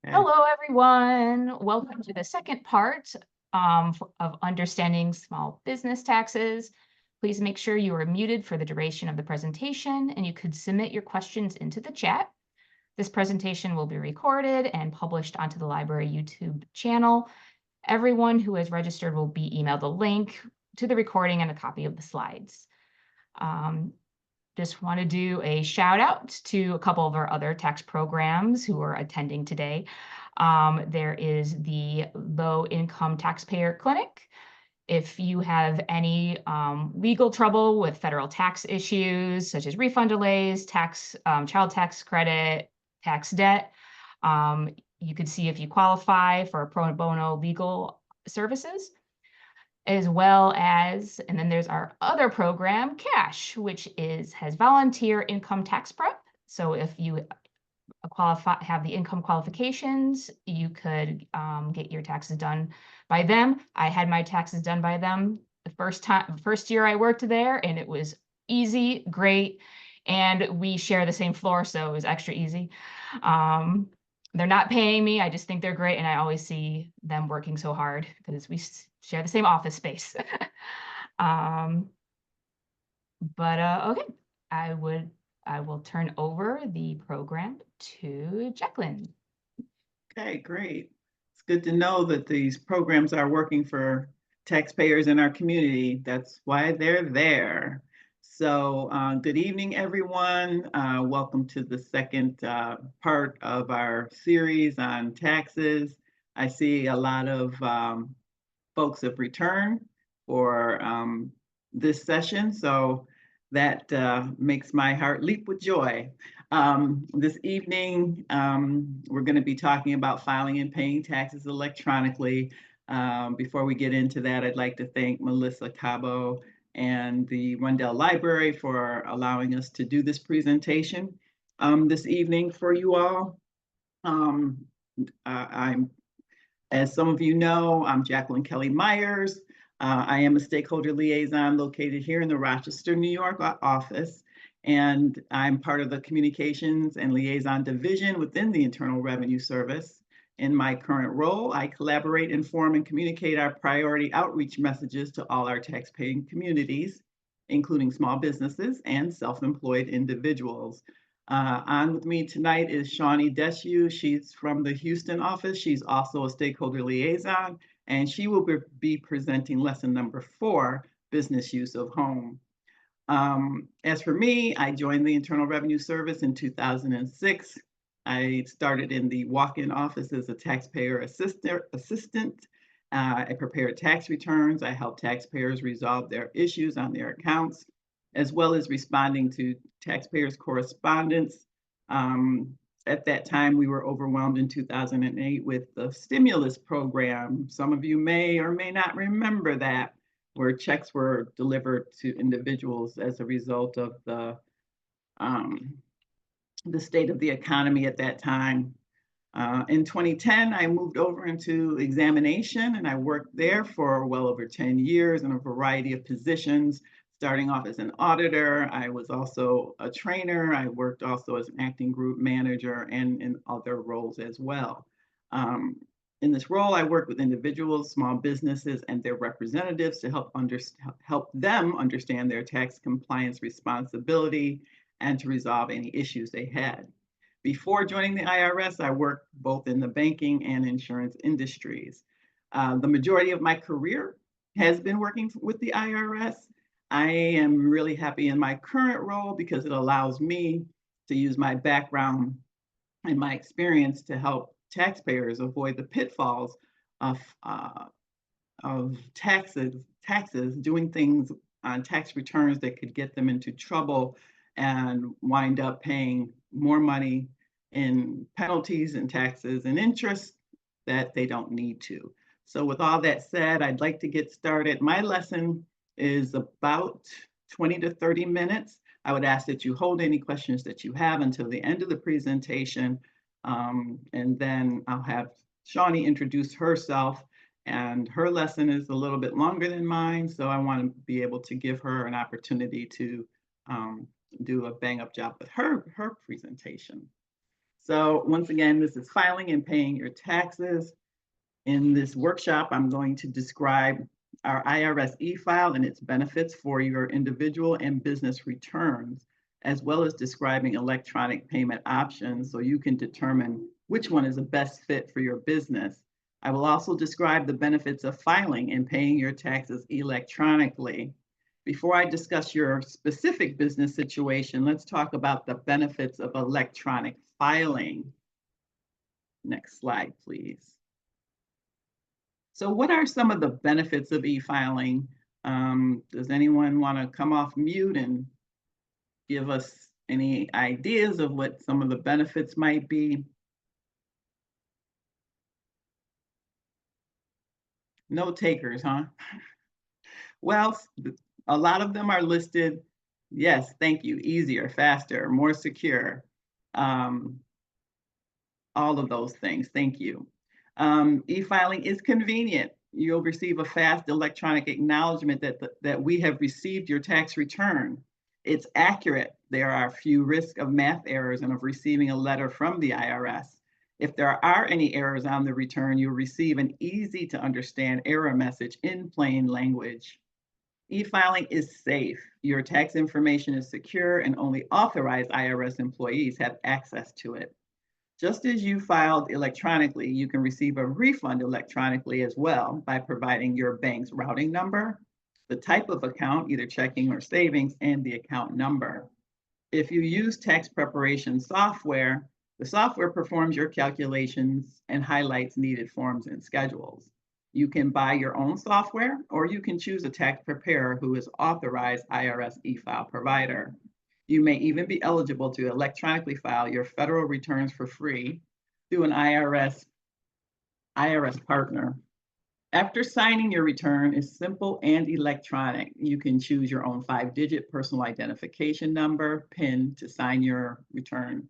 Okay, Hello, everyone. Welcome to the second part of understanding small business taxes. Please make sure you are muted for the duration of the presentation, and you could submit your questions into the chat. This presentation will be recorded and published onto the library YouTube channel. Everyone who has registered will be emailed a link to the recording and a copy of the slides. Um, just want to do a shout out to a couple of our other tax programs who are attending today. There is the Low Income Taxpayer Clinic. If you have any legal trouble with federal tax issues, such as refund delays, child tax credit, tax debt, you could see if you qualify for pro bono legal services, as well as, and then there's our other program, Cash, which has volunteer income tax prep. So if you have the income qualifications, you could get your taxes done by them. I had my taxes done by them the first year I worked there, and it was easy, great. And we share the same floor, so it was extra easy. Um, they're not paying me. I just think they're great, and I always see them working so hard because we share the same office space. um, but okay, I would I will turn over the program to Jacqueline. okay, great. It's good to know that these programs are working for taxpayers in our community. That's why they're there. So, good evening, everyone. Welcome to the second part of our series on taxes. I see a lot of folks have returned for this session, so that makes my heart leap with joy. This evening, we're going to be talking about filing and paying taxes electronically. Before we get into that, I'd like to thank Melissa Cabo and the Rundell Library for allowing us to do this presentation this evening for you all. I'm As some of you know, I'm Jacqueline Kelly Myers. I am a stakeholder liaison located here in the Rochester, New York office, and I'm part of the communications and liaison division within the Internal Revenue Service. In my current role, I collaborate, inform, and communicate our priority outreach messages to all our taxpaying communities, including small businesses and self-employed individuals. On with me tonight is Shawnee Desue. She's from the Houston office. She's also a stakeholder liaison, and she will be presenting lesson number 4, business use of home. As for me, I joined the Internal Revenue Service in 2006. I started in the walk-in office as a taxpayer assistant. I prepared tax returns. I helped taxpayers resolve their issues on their accounts, as well as responding to taxpayers' correspondence. At that time, we were overwhelmed in 2008 with the stimulus program. Some of you may or may not remember that, where checks were delivered to individuals as a result of um, the state of the economy at that time. In 2010, I moved over into examination, and I worked there for well over 10 years in a variety of positions, starting off as an auditor. I was also a trainer. I worked also as an acting group manager and in other roles as well. Um, in this role, I work with individuals, small businesses, and their representatives to help them understand their tax compliance responsibility and to resolve any issues they had. Before joining the IRS, I worked both in the banking and insurance industries. The majority of my career has been working with the IRS. I am really happy in my current role because it allows me to use my background and my experience to help taxpayers avoid the pitfalls of, uh, of taxes, doing things on tax returns that could get them into trouble and wind up paying more money in penalties and taxes and interest that they don't need to. So with all that said, I'd like to get started. My lesson is about 20 to 30 minutes. I would ask that you hold any questions that you have until the end of the presentation. And then I'll have Shawnee introduce herself, and her lesson is a little bit longer than mine. So I want to be able to give her an opportunity to do a bang up job with her presentation. So once again, this is filing and paying your taxes. In this workshop, I'm going to describe our IRS e-file and its benefits for your individual and business returns, as well as describing electronic payment options so you can determine which one is the best fit for your business. I will also describe the benefits of filing and paying your taxes electronically. Before I discuss your specific business situation, let's talk about the benefits of electronic filing. Next slide, please. So what are some of the benefits of e-filing? Does anyone want to come off mute and give us any ideas of what some of the benefits might be? No takers, huh? Well, a lot of them are listed. Yes, thank you. Easier, faster, more secure. All of those things. Thank you. E-filing is convenient. You'll receive a fast electronic acknowledgement that we have received your tax return. It's accurate. There are few risks of math errors and of receiving a letter from the IRS. If there are any errors on the return, you'll receive an easy to understand error message in plain language. E-filing is safe. Your tax information is secure and only authorized IRS employees have access to it. Just as you filed electronically, you can receive a refund electronically as well by providing your bank's routing number, the type of account, either checking or savings, and the account number. If you use tax preparation software, the software performs your calculations and highlights needed forms and schedules. You can buy your own software, or you can choose a tax preparer who is authorized IRS e-file provider. You may even be eligible to electronically file your federal returns for free through an IRS partner. After signing your return is simple and electronic. You can choose your own 5-digit personal identification number, PIN, to sign your return.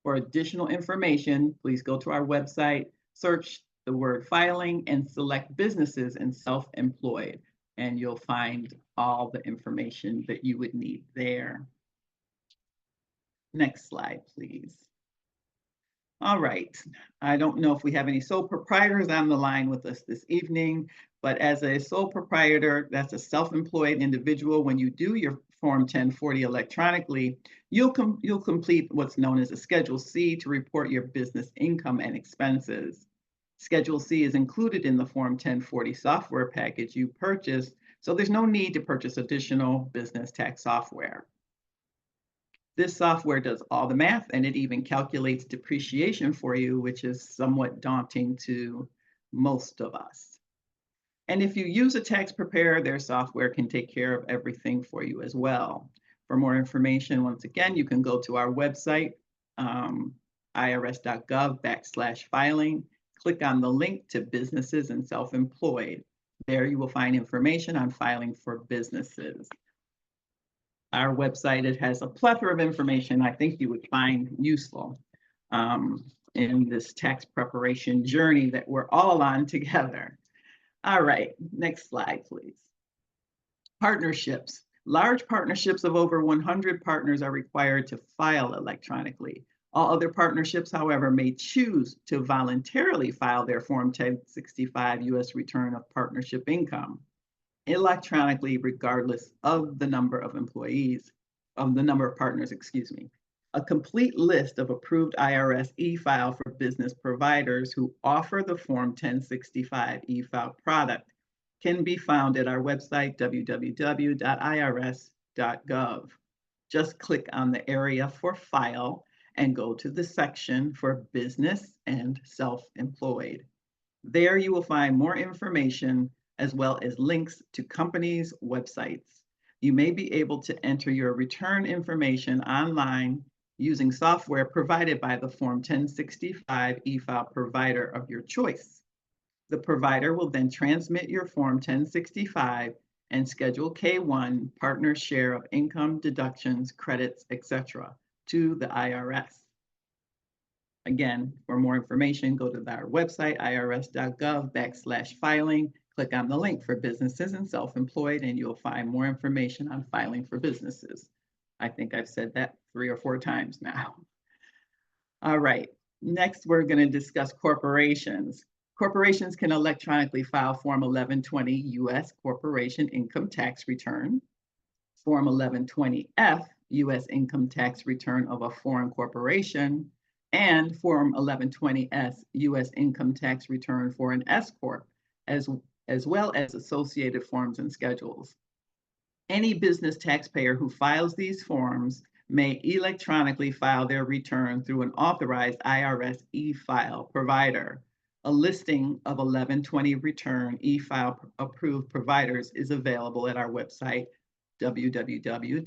For additional information, please go to our website, search the word filing, and select businesses and self-employed, and you'll find all the information that you would need there. Next slide, please. All right. I don't know if we have any sole proprietors on the line with us this evening, but as a sole proprietor, that's a self-employed individual, when you do your Form 1040 electronically, you'll complete what's known as a Schedule C to report your business income and expenses. Schedule C is included in the Form 1040 software package you purchased, so there's no need to purchase additional business tax software. This software does all the math, and it even calculates depreciation for you, which is somewhat daunting to most of us. And if you use a tax preparer, their software can take care of everything for you as well. For more information, once again, you can go to our website, irs.gov/filing. Click on the link to businesses and self-employed. There you will find information on filing for businesses. Our website, it has a plethora of information I think you would find useful in this tax preparation journey that we're all on together. All right, next slide, please. Partnerships. Large partnerships of over 100 partners are required to file electronically. All other partnerships, however, may choose to voluntarily file their Form 1065 U.S. return of partnership income electronically, regardless of the number of employees, of the number of partners, excuse me. A complete list of approved IRS e-file for business providers who offer the Form 1065 e-file product can be found at our website, www.irs.gov. Just click on the area for file and go to the section for business and self-employed. There you will find more information as well as links to companies' websites. You may be able to enter your return information online using software provided by the Form 1065 e-file provider of your choice. The provider will then transmit your Form 1065 and Schedule K-1 partner share of income, deductions, credits, etc. to the IRS. Again, for more information, go to our website, irs.gov/filing. Click on the link for businesses and self-employed, and you'll find more information on filing for businesses. I think I've said that 3 or 4 times now. All right, next we're going to discuss corporations. Corporations can electronically file Form 1120 U.S. Corporation Income Tax Return, Form 1120F U.S. Income Tax Return of a Foreign Corporation, and Form 1120S U.S. Income Tax Return for an S Corp, as well as associated forms and schedules. Any business taxpayer who files these forms may electronically file their return through an authorized IRS e-file provider. A listing of 1120 return e-file approved providers is available at our website, www.irs.gov.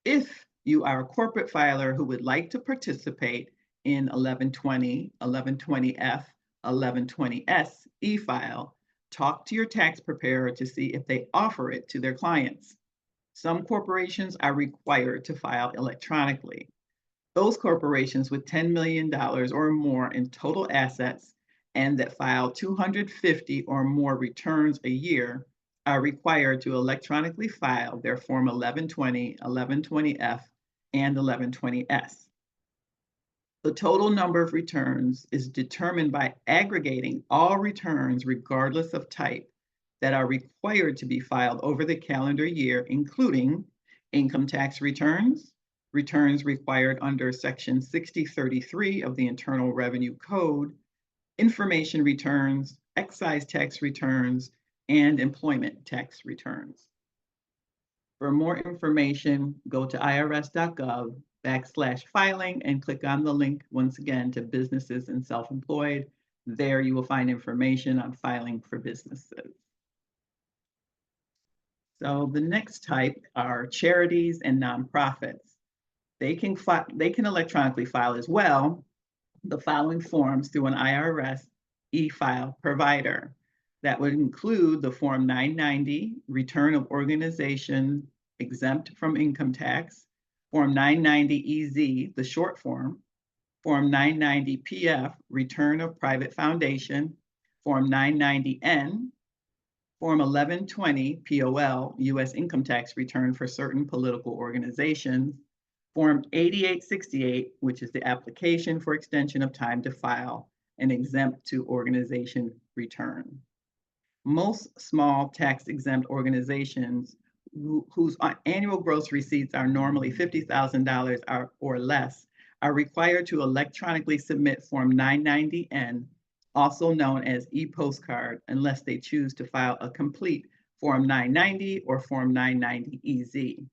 If you are a corporate filer who would like to participate in 1120, 1120F, 1120S e-file, talk to your tax preparer to see if they offer it to their clients. Some corporations are required to file electronically. Those corporations with $10 million or more in total assets and that file 250 or more returns a year are required to electronically file their Form 1120, 1120F, and 1120S. The total number of returns is determined by aggregating all returns, regardless of type, that are required to be filed over the calendar year, including income tax returns, returns required under Section 6033 of the Internal Revenue Code, information returns, excise tax returns, and employment tax returns. For more information, go to irs.gov/filing and click on the link once again to businesses and self-employed. There you will find information on filing for businesses. So the next type are charities and nonprofits. They can electronically file as well the following forms through an IRS e-file provider. That would include the Form 990, Return of Organization Exempt from Income Tax, Form 990EZ, the short form, Form 990PF, Return of Private Foundation, Form 990N, Form 1120 POL, U.S. Income Tax Return for certain political organizations, Form 8868, which is the application for extension of time to file an exempt to organization return. Most small tax-exempt organizations whose annual gross receipts are normally $50,000 or less are required to electronically submit Form 990N, also known as e-postcard, unless they choose to file a complete Form 990 or Form 990EZ.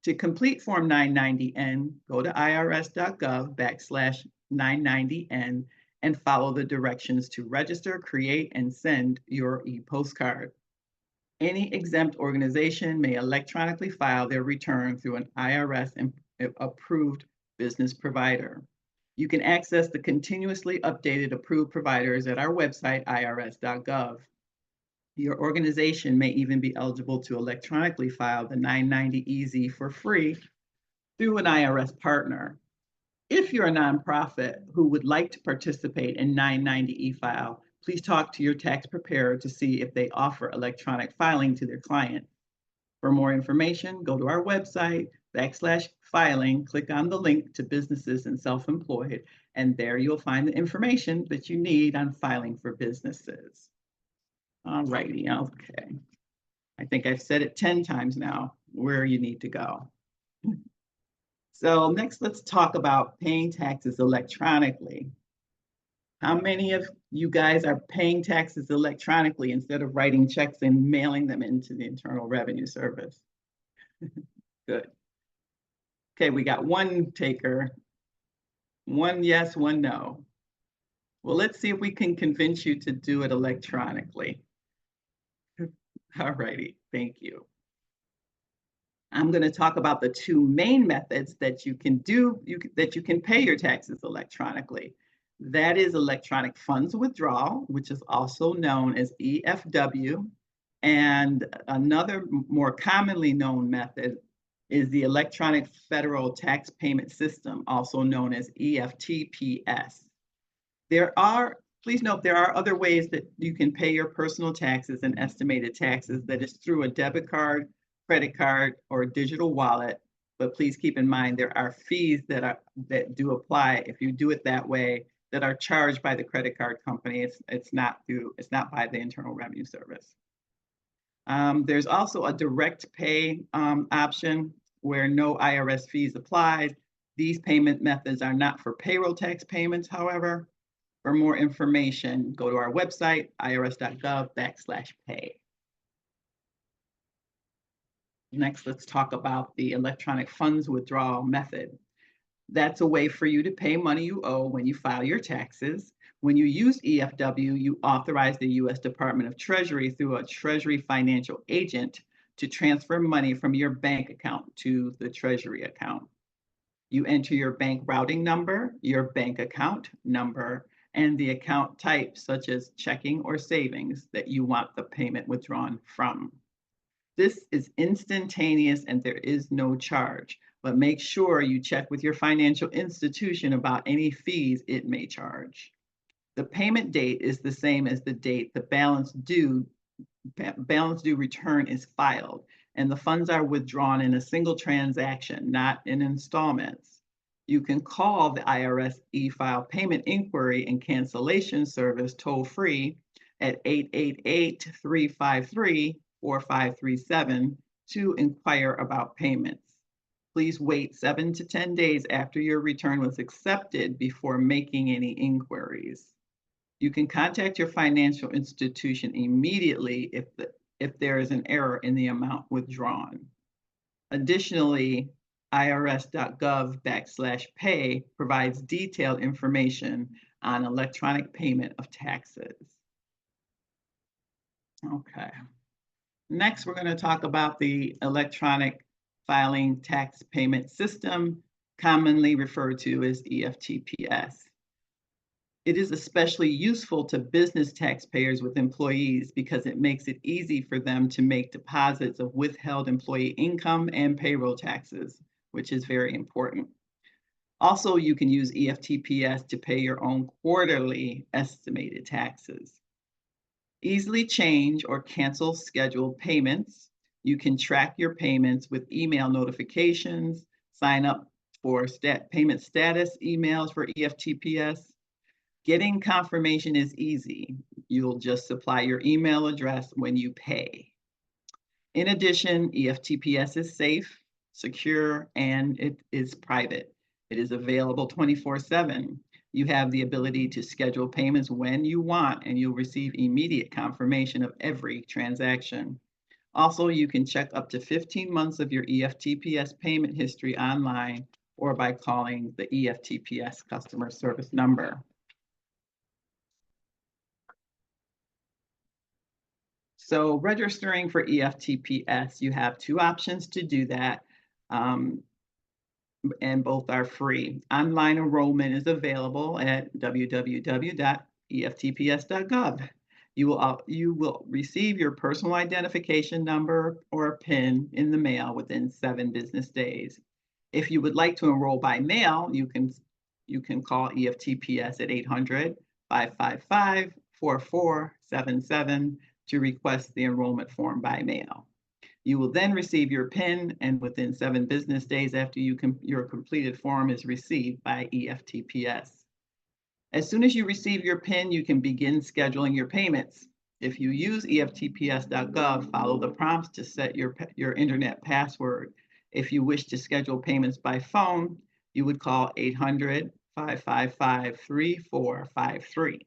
To complete Form 990N, go to irs.gov/990N and follow the directions to register, create, and send your e-postcard. Any exempt organization may electronically file their return through an IRS-approved business provider. You can access the continuously updated approved providers at our website, irs.gov. Your organization may even be eligible to electronically file the 990EZ for free through an IRS partner. If you're a nonprofit who would like to participate in 990 e-file, please talk to your tax preparer to see if they offer electronic filing to their client. For more information, go to our website, /filing, click on the link to businesses and self-employed, and there you'll find the information that you need on filing for businesses. All righty, okay. I think I've said it 10 times now, where you need to go. So next, let's talk about paying taxes electronically. How many of you guys are paying taxes electronically instead of writing checks and mailing them into the Internal Revenue Service? Good. Okay, we got one taker. One yes, one no. Well, let's see if we can convince you to do it electronically. All righty, thank you. I'm going to talk about the two main methods that you can pay your taxes electronically. That is electronic funds withdrawal, which is also known as EFW, and another more commonly known method is the Electronic Federal Tax Payment System, also known as EFTPS. Please note, there are other ways that you can pay your personal taxes and estimated taxes, that is through a debit card, credit card, or a digital wallet. But please keep in mind, there are fees that do apply if you do it that way, that are charged by the credit card company. It's not by the Internal Revenue Service. There's also a direct pay option where no IRS fees apply. These payment methods are not for payroll tax payments, however. For more information, go to our website, irs.gov/pay. Next, let's talk about the electronic funds withdrawal method. That's a way for you to pay money you owe when you file your taxes. When you use EFW, you authorize the U.S. Department of Treasury through a Treasury financial agent to transfer money from your bank account to the Treasury account. You enter your bank routing number, your bank account number, and the account type, such as checking or savings, that you want the payment withdrawn from. This is instantaneous and there is no charge, but make sure you check with your financial institution about any fees it may charge. The payment date is the same as the date the balance due return is filed, and the funds are withdrawn in a single transaction, not in installments. You can call the IRS e-file payment inquiry and cancellation service toll-free at 888-353-4537 to inquire about payments. Please wait 7 to 10 days after your return was accepted before making any inquiries. You can contact your financial institution immediately if there is an error in the amount withdrawn. Additionally, irs.gov/pay provides detailed information on electronic payment of taxes. Okay. Next, we're going to talk about the electronic filing tax payment system, commonly referred to as EFTPS. It is especially useful to business taxpayers with employees because it makes it easy for them to make deposits of withheld employee income and payroll taxes, which is very important. Also, you can use EFTPS to pay your own quarterly estimated taxes. Easily change or cancel scheduled payments. You can track your payments with email notifications, sign up for payment status emails for EFTPS. Getting confirmation is easy. You'll just supply your email address when you pay. In addition, EFTPS is safe, secure, and it is private. It is available 24/7. You have the ability to schedule payments when you want, and you'll receive immediate confirmation of every transaction. Also, you can check up to 15 months of your EFTPS payment history online or by calling the EFTPS customer service number. So registering for EFTPS, you have two options to do that, and both are free. Online enrollment is available at www.eftps.gov. You will receive your personal identification number or PIN in the mail within 7 business days. If you would like to enroll by mail, you can call EFTPS at 800-555-4477 to request the enrollment form by mail. You will then receive your PIN, and within 7 business days after your completed form is received by EFTPS. As soon as you receive your PIN, you can begin scheduling your payments. If you use EFTPS.gov, follow the prompts to set your internet password. If you wish to schedule payments by phone, you would call 800-555-3453.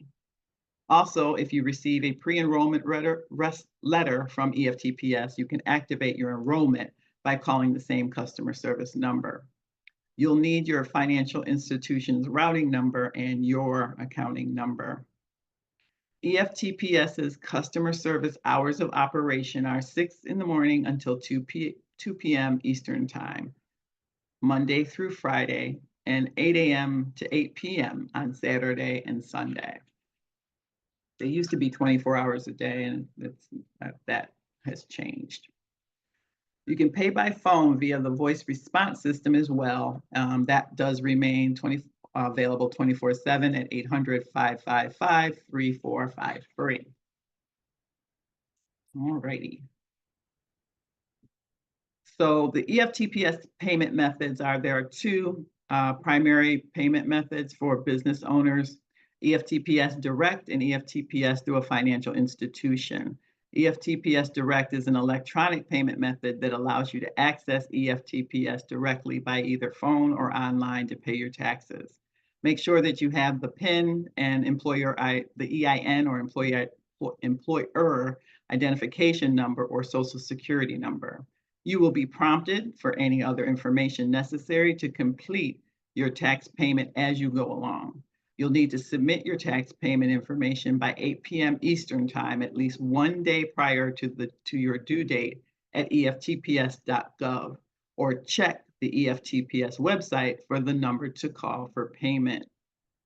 Also, if you receive a pre-enrollment letter from EFTPS, you can activate your enrollment by calling the same customer service number. You'll need your financial institution's routing number and your accounting number. EFTPS's customer service hours of operation are 6 in the morning until 2 p.m. Eastern Time, Monday through Friday, and 8 a.m. to 8 p.m. on Saturday and Sunday. They used to be 24 hours a day, and that has changed. You can pay by phone via the voice response system as well. That does remain available 24/7 at 800-555-3453. All righty. So the EFTPS payment methods there are two primary payment methods for business owners: EFTPS Direct and EFTPS through a financial institution. EFTPS Direct is an electronic payment method that allows you to access EFTPS directly by either phone or online to pay your taxes. Make sure that you have the PIN and the EIN or employer identification number or social security number. You will be prompted for any other information necessary to complete your tax payment as you go along. You'll need to submit your tax payment information by 8 p.m. Eastern Time, at least one day prior to your due date at eftps.gov, or check the EFTPS website for the number to call for payment.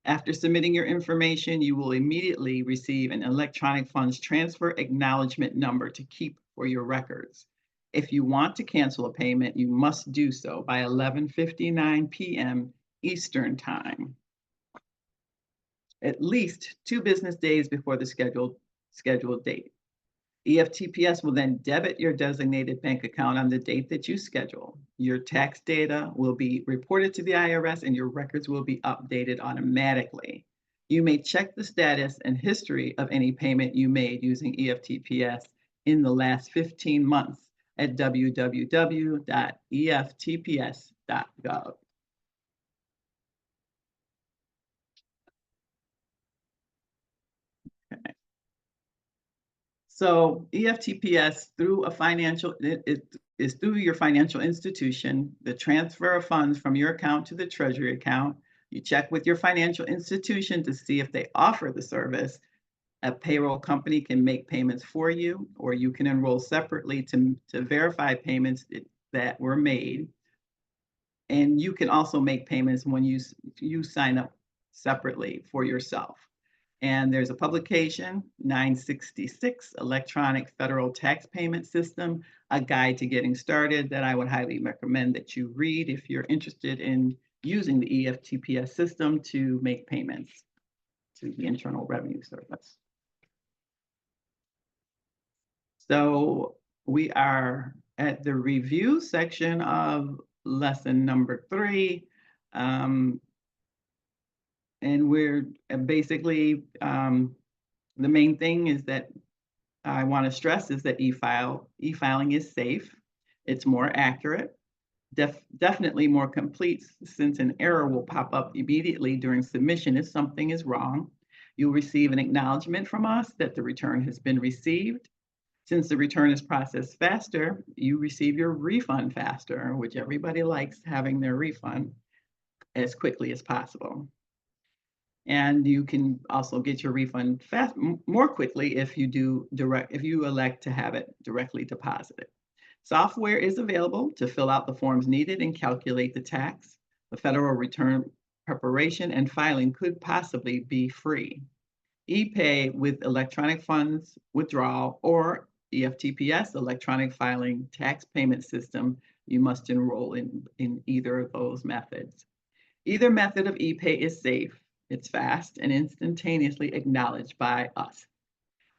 After submitting your information, you will immediately receive an electronic funds transfer acknowledgement number to keep for your records. If you want to cancel a payment, you must do so by 11:59 p.m. Eastern Time, at least 2 business days before the scheduled date. EFTPS will then debit your designated bank account on the date that you schedule. Your tax data will be reported to the IRS and your records will be updated automatically. You may check the status and history of any payment you made using EFTPS in the last 15 months at www.eftps.gov. Okay. So EFTPS is through your financial institution. The transfer of funds from your account to the Treasury account. You check with your financial institution to see if they offer the service. A payroll company can make payments for you, or you can enroll separately to verify payments that were made. And you can also make payments when you sign up separately for yourself. And there's a publication, 966, Electronic Federal Tax Payment System, a guide to getting started that I would highly recommend that you read if you're interested in using the EFTPS system to make payments to the Internal Revenue Service. So we are at the review section of lesson number 3. And we're basically, the main thing is that I want to stress is that e-filing is safe. It's more accurate, definitely more complete, since an error will pop up immediately during submission if something is wrong. You'll receive an acknowledgement from us that the return has been received. Since the return is processed faster, you receive your refund faster, which everybody likes having their refund as quickly as possible. And you can also get your refund more quickly if you elect to have it directly deposited. Software is available to fill out the forms needed and calculate the tax. The federal return preparation and filing could possibly be free. ePay with electronic funds withdrawal or EFTPS electronic filing tax payment system, you must enroll in either of those methods. Either method of ePay is safe. It's fast and instantaneously acknowledged by us.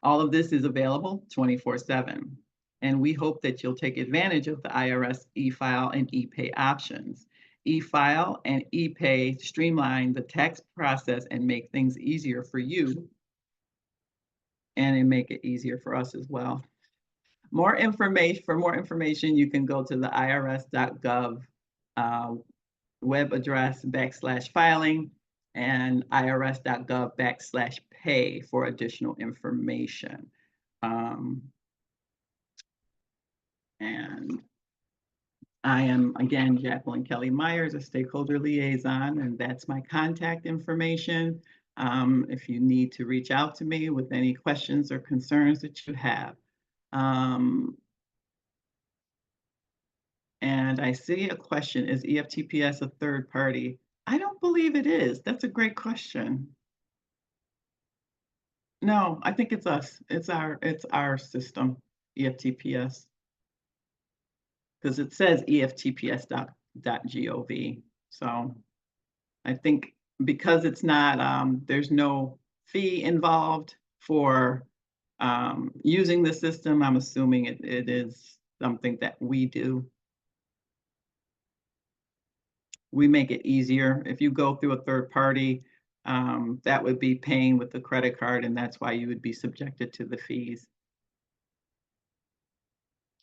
All of this is available 24/7, and we hope that you'll take advantage of the IRS e-file and ePay options. E-file and ePay streamline the tax process and make things easier for you, and they make it easier for us as well. For more information, you can go to the irs.gov web address /filing and irs.gov/pay for additional information. And I am, again, Jacqueline Kelly Myers, a stakeholder liaison, and that's my contact information. If you need to reach out to me with any questions or concerns that you have. And I see a question, is EFTPS a third party? I don't believe it is. That's a great question. No, I think it's us. It's our system, EFTPS. Because it says EFTPS.gov. So I think because it's not, there's no fee involved for using the system, I'm assuming it is something that we do. we make it easier. If you go through a third party, that would be paying with the credit card, and that's why you would be subjected to the fees.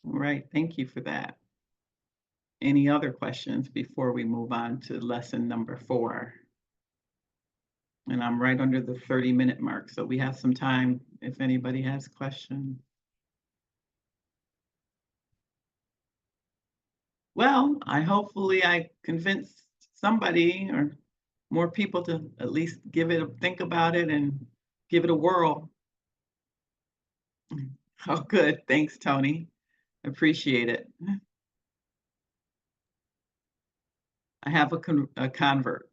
All right, thank you for that. Any other questions before we move on to lesson number 4? And I'm right under the 30-minute mark, so we have some time if anybody has questions. Well, hopefully I convinced somebody or more people to at least think about it and give it a whirl. Oh, good. Thanks, Tony. Appreciate it. I have a convert.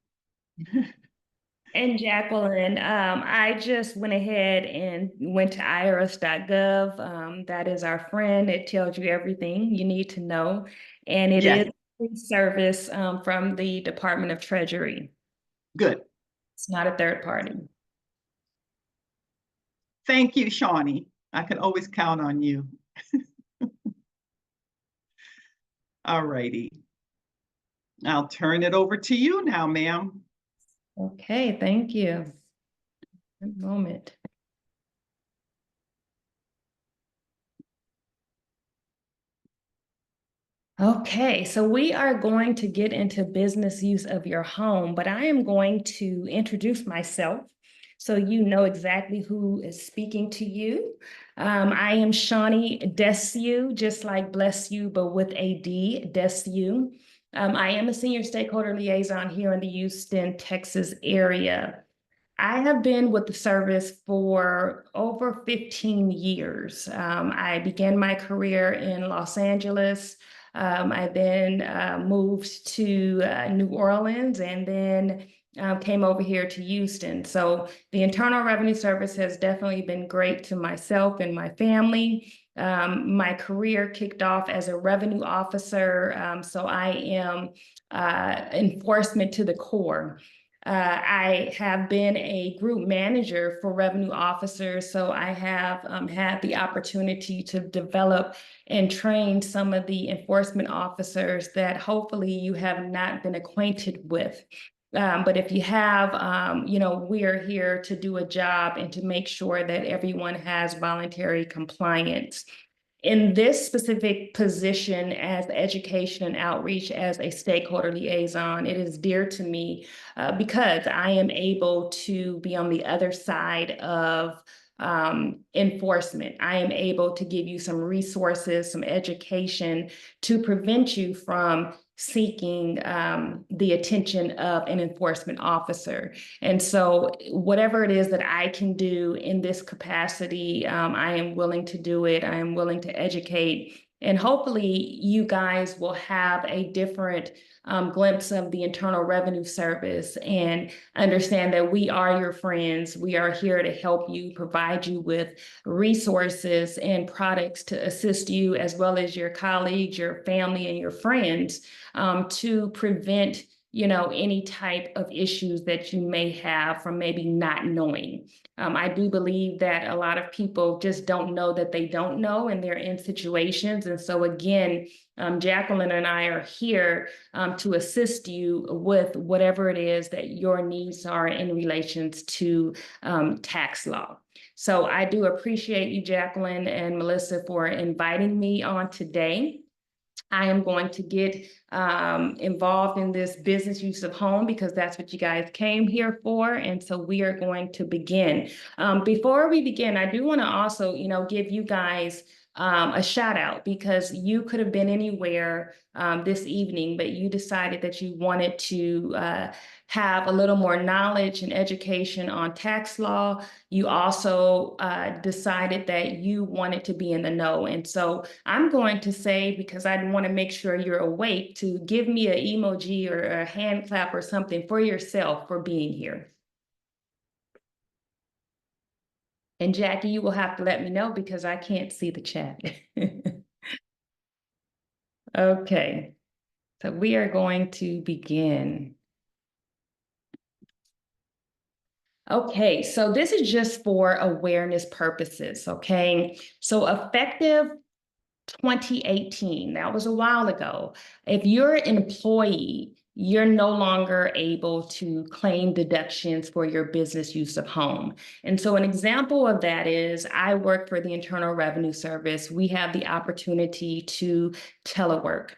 And Jacqueline, I just went ahead and went to irs.gov. That is our friend. It tells you everything you need to know. And it Yes. is a free service from the Department of Treasury. Good. It's not a third party. Thank you, Shawnee. I can always count on you. All righty. I'll turn it over to you now, ma'am. Okay, thank you. One moment. Okay, so we are going to get into business use of your home, but I am going to introduce myself so you know exactly who is speaking to you. I am Shawnee Desu, just like bless you, but with a D, Desu. I am a senior stakeholder liaison here in the Houston, Texas area. I have been with the service for over 15 years. I began my career in Los Angeles. I then moved to New Orleans and then came over here to Houston. So the Internal Revenue Service has definitely been great to myself and my family. My career kicked off as a revenue officer, so I am enforcement to the core. I have been a group manager for revenue officers, so I have had the opportunity to develop and train some of the enforcement officers that hopefully you have not been acquainted with. But if you have, we are here to do a job and to make sure that everyone has voluntary compliance. In this specific position as education and outreach as a stakeholder liaison, it is dear to me because I am able to be on the other side of enforcement. I am able to give you some resources, some education to prevent you from seeking the attention of an enforcement officer. And so whatever it is that I can do in this capacity, I am willing to do it. I am willing to educate. And hopefully you guys will have a different glimpse of the Internal Revenue Service and understand that we are your friends. We are here to help you, provide you with resources and products to assist you, as well as your colleagues, your family, and your friends to prevent any type of issues that you may have from maybe not knowing. I do believe that a lot of people just don't know that they don't know, and they're in situations. And so again, Jacqueline and I are here to assist you with whatever it is that your needs are in relations to tax law. So I do appreciate you, Jacqueline and Melissa, for inviting me on today. I am going to get involved in this business use of home because that's what you guys came here for. And so we are going to begin. Before we begin, I do want to also, give you guys a shout out because you could have been anywhere this evening, but you decided that you wanted to have a little more knowledge and education on tax law. You also decided that you wanted to be in the know. And so I'm going to say, because I want to make sure you're awake, to give me an emoji or a hand clap or something for yourself for being here. And Jackie, you will have to let me know because I can't see the chat. Okay, so we are going to begin. Okay, so this is just for awareness purposes, okay? So effective 2018, that was a while ago. If you're an employee, you're no longer able to claim deductions for your business use of home. And so an example of that is I work for the Internal Revenue Service. We have the opportunity to telework,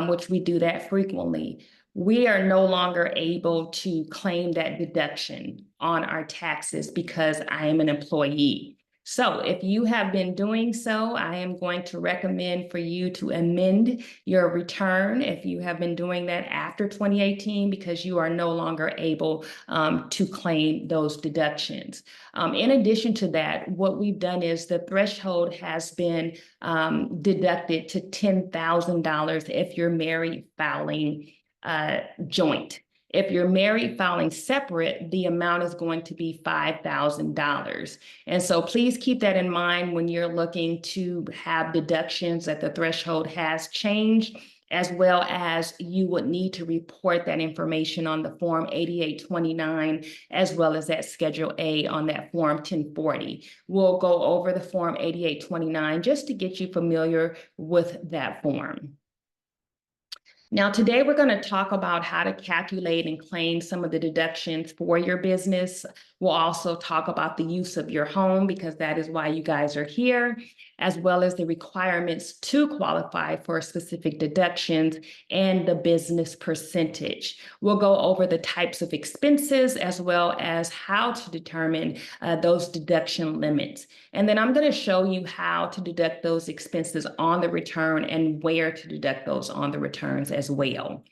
which we do that frequently. We are no longer able to claim that deduction on our taxes because I am an employee. So if you have been doing so, I am going to recommend for you to amend your return if you have been doing that after 2018, because you are no longer able to claim those deductions. In addition to that, what we've done is the threshold has been deducted to $10,000 if you're married filing joint. If you're married filing separate, the amount is going to be $5,000. And so please keep that in mind when you're looking to have deductions, that the threshold has changed, as well as you would need to report that information on the Form 8829, as well as that Schedule A on that Form 1040. We'll go over the Form 8829 just to get you familiar with that form. Now, today we're going to talk about how to calculate and claim some of the deductions for your business. We'll also talk about the use of your home, because that is why you guys are here, as well as the requirements to qualify for specific deductions and the business percentage. We'll go over the types of expenses as well as how to determine those deduction limits. And then I'm going to show you how to deduct those expenses on the return and where to deduct those on the returns as well.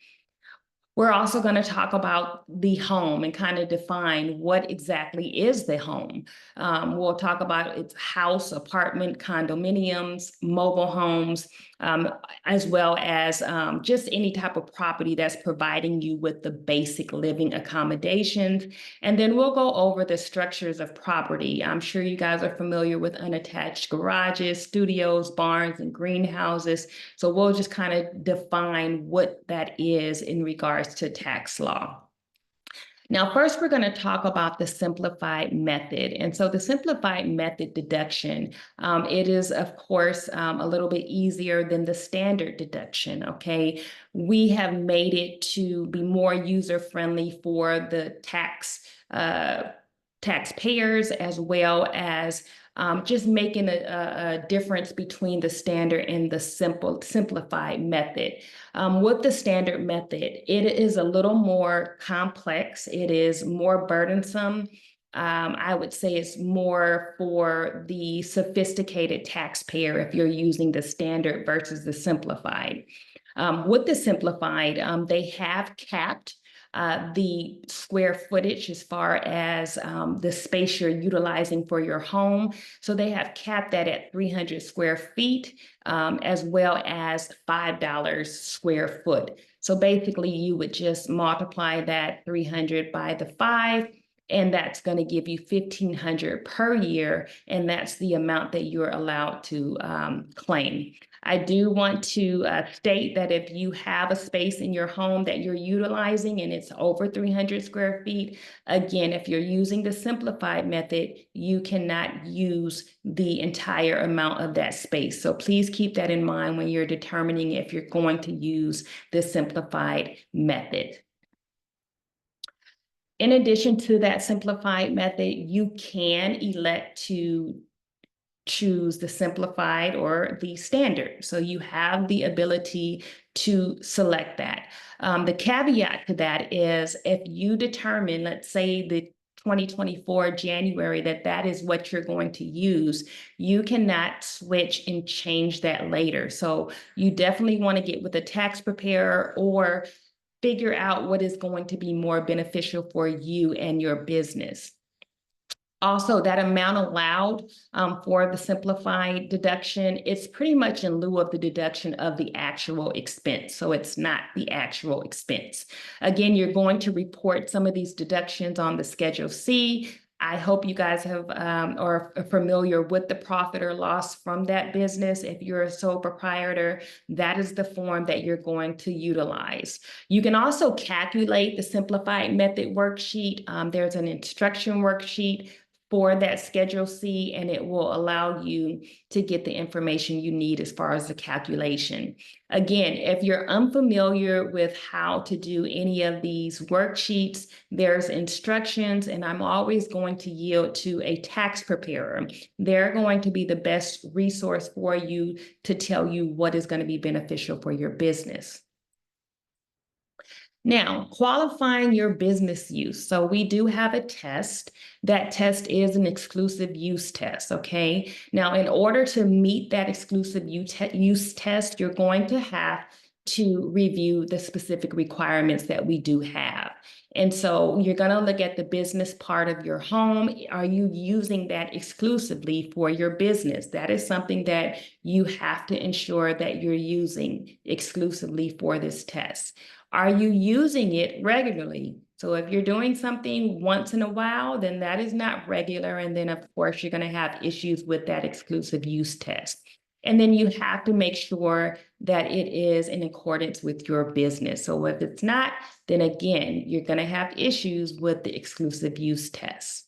We're also going to talk about the home and kind of define what exactly is the home. We'll talk about its house, apartment, condominiums, mobile homes, as well as just any type of property that's providing you with the basic living accommodations. And then we'll go over the structures of property. I'm sure you guys are familiar with unattached garages, studios, barns, and greenhouses. So we'll just kind of define what that is in regards to tax law. Now, first, we're going to talk about the simplified method. And so the simplified method deduction, it is, of course, a little bit easier than the standard deduction, okay? We have made it to be more user-friendly for the taxpayers, as well as just making a difference between the standard and the simplified method. With the standard method, it is a little more complex. It is more burdensome. I would say it's more for the sophisticated taxpayer if you're using the standard versus the simplified. With the simplified, they have capped the square footage as far as the space you're utilizing for your home. So they have capped that at 300 square feet, as well as $5 square foot. So basically you would just multiply that 300 by the 5, and that's going to give you $1,500 per year, and that's the amount that you're allowed to claim. I do want to state that if you have a space in your home that you're utilizing and it's over 300 square feet, again, if you're using the simplified method, you cannot use the entire amount of that space. So please keep that in mind when you're determining if you're going to use the simplified method. In addition to that simplified method, you can elect to choose the simplified or the standard. So you have the ability to select that. The caveat to that is if you determine, let's say the 2024 January, that is what you're going to use, you cannot switch and change that later. So you definitely want to get with a tax preparer or figure out what is going to be more beneficial for you and your business. Also, that amount allowed for the simplified deduction, it's pretty much in lieu of the deduction of the actual expense. So it's not the actual expense. Again, you're going to report some of these deductions on the Schedule C. I hope you guys have are familiar with the profit or loss from that business. If you're a sole proprietor, that is the form that you're going to utilize. You can also calculate the simplified method worksheet. There's an instruction worksheet for that Schedule C, and it will allow you to get the information you need as far as the calculation. Again, if you're unfamiliar with how to do any of these worksheets, there's instructions, and I'm always going to yield to a tax preparer. They're going to be the best resource for you to tell you what is going to be beneficial for your business. Now, qualifying your business use. So we do have a test. That test is an exclusive use test, okay? Now, in order to meet that exclusive use test, you're going to have to review the specific requirements that we do have. And so you're going to look at the business part of your home. Are you using that exclusively for your business? That is something that you have to ensure that you're using exclusively for this test. Are you using it regularly? So if you're doing something once in a while, then that is not regular. And then of course, you're going to have issues with that exclusive use test. And then you have to make sure that it is in accordance with your business. So if it's not, then again, you're going to have issues with the exclusive use test.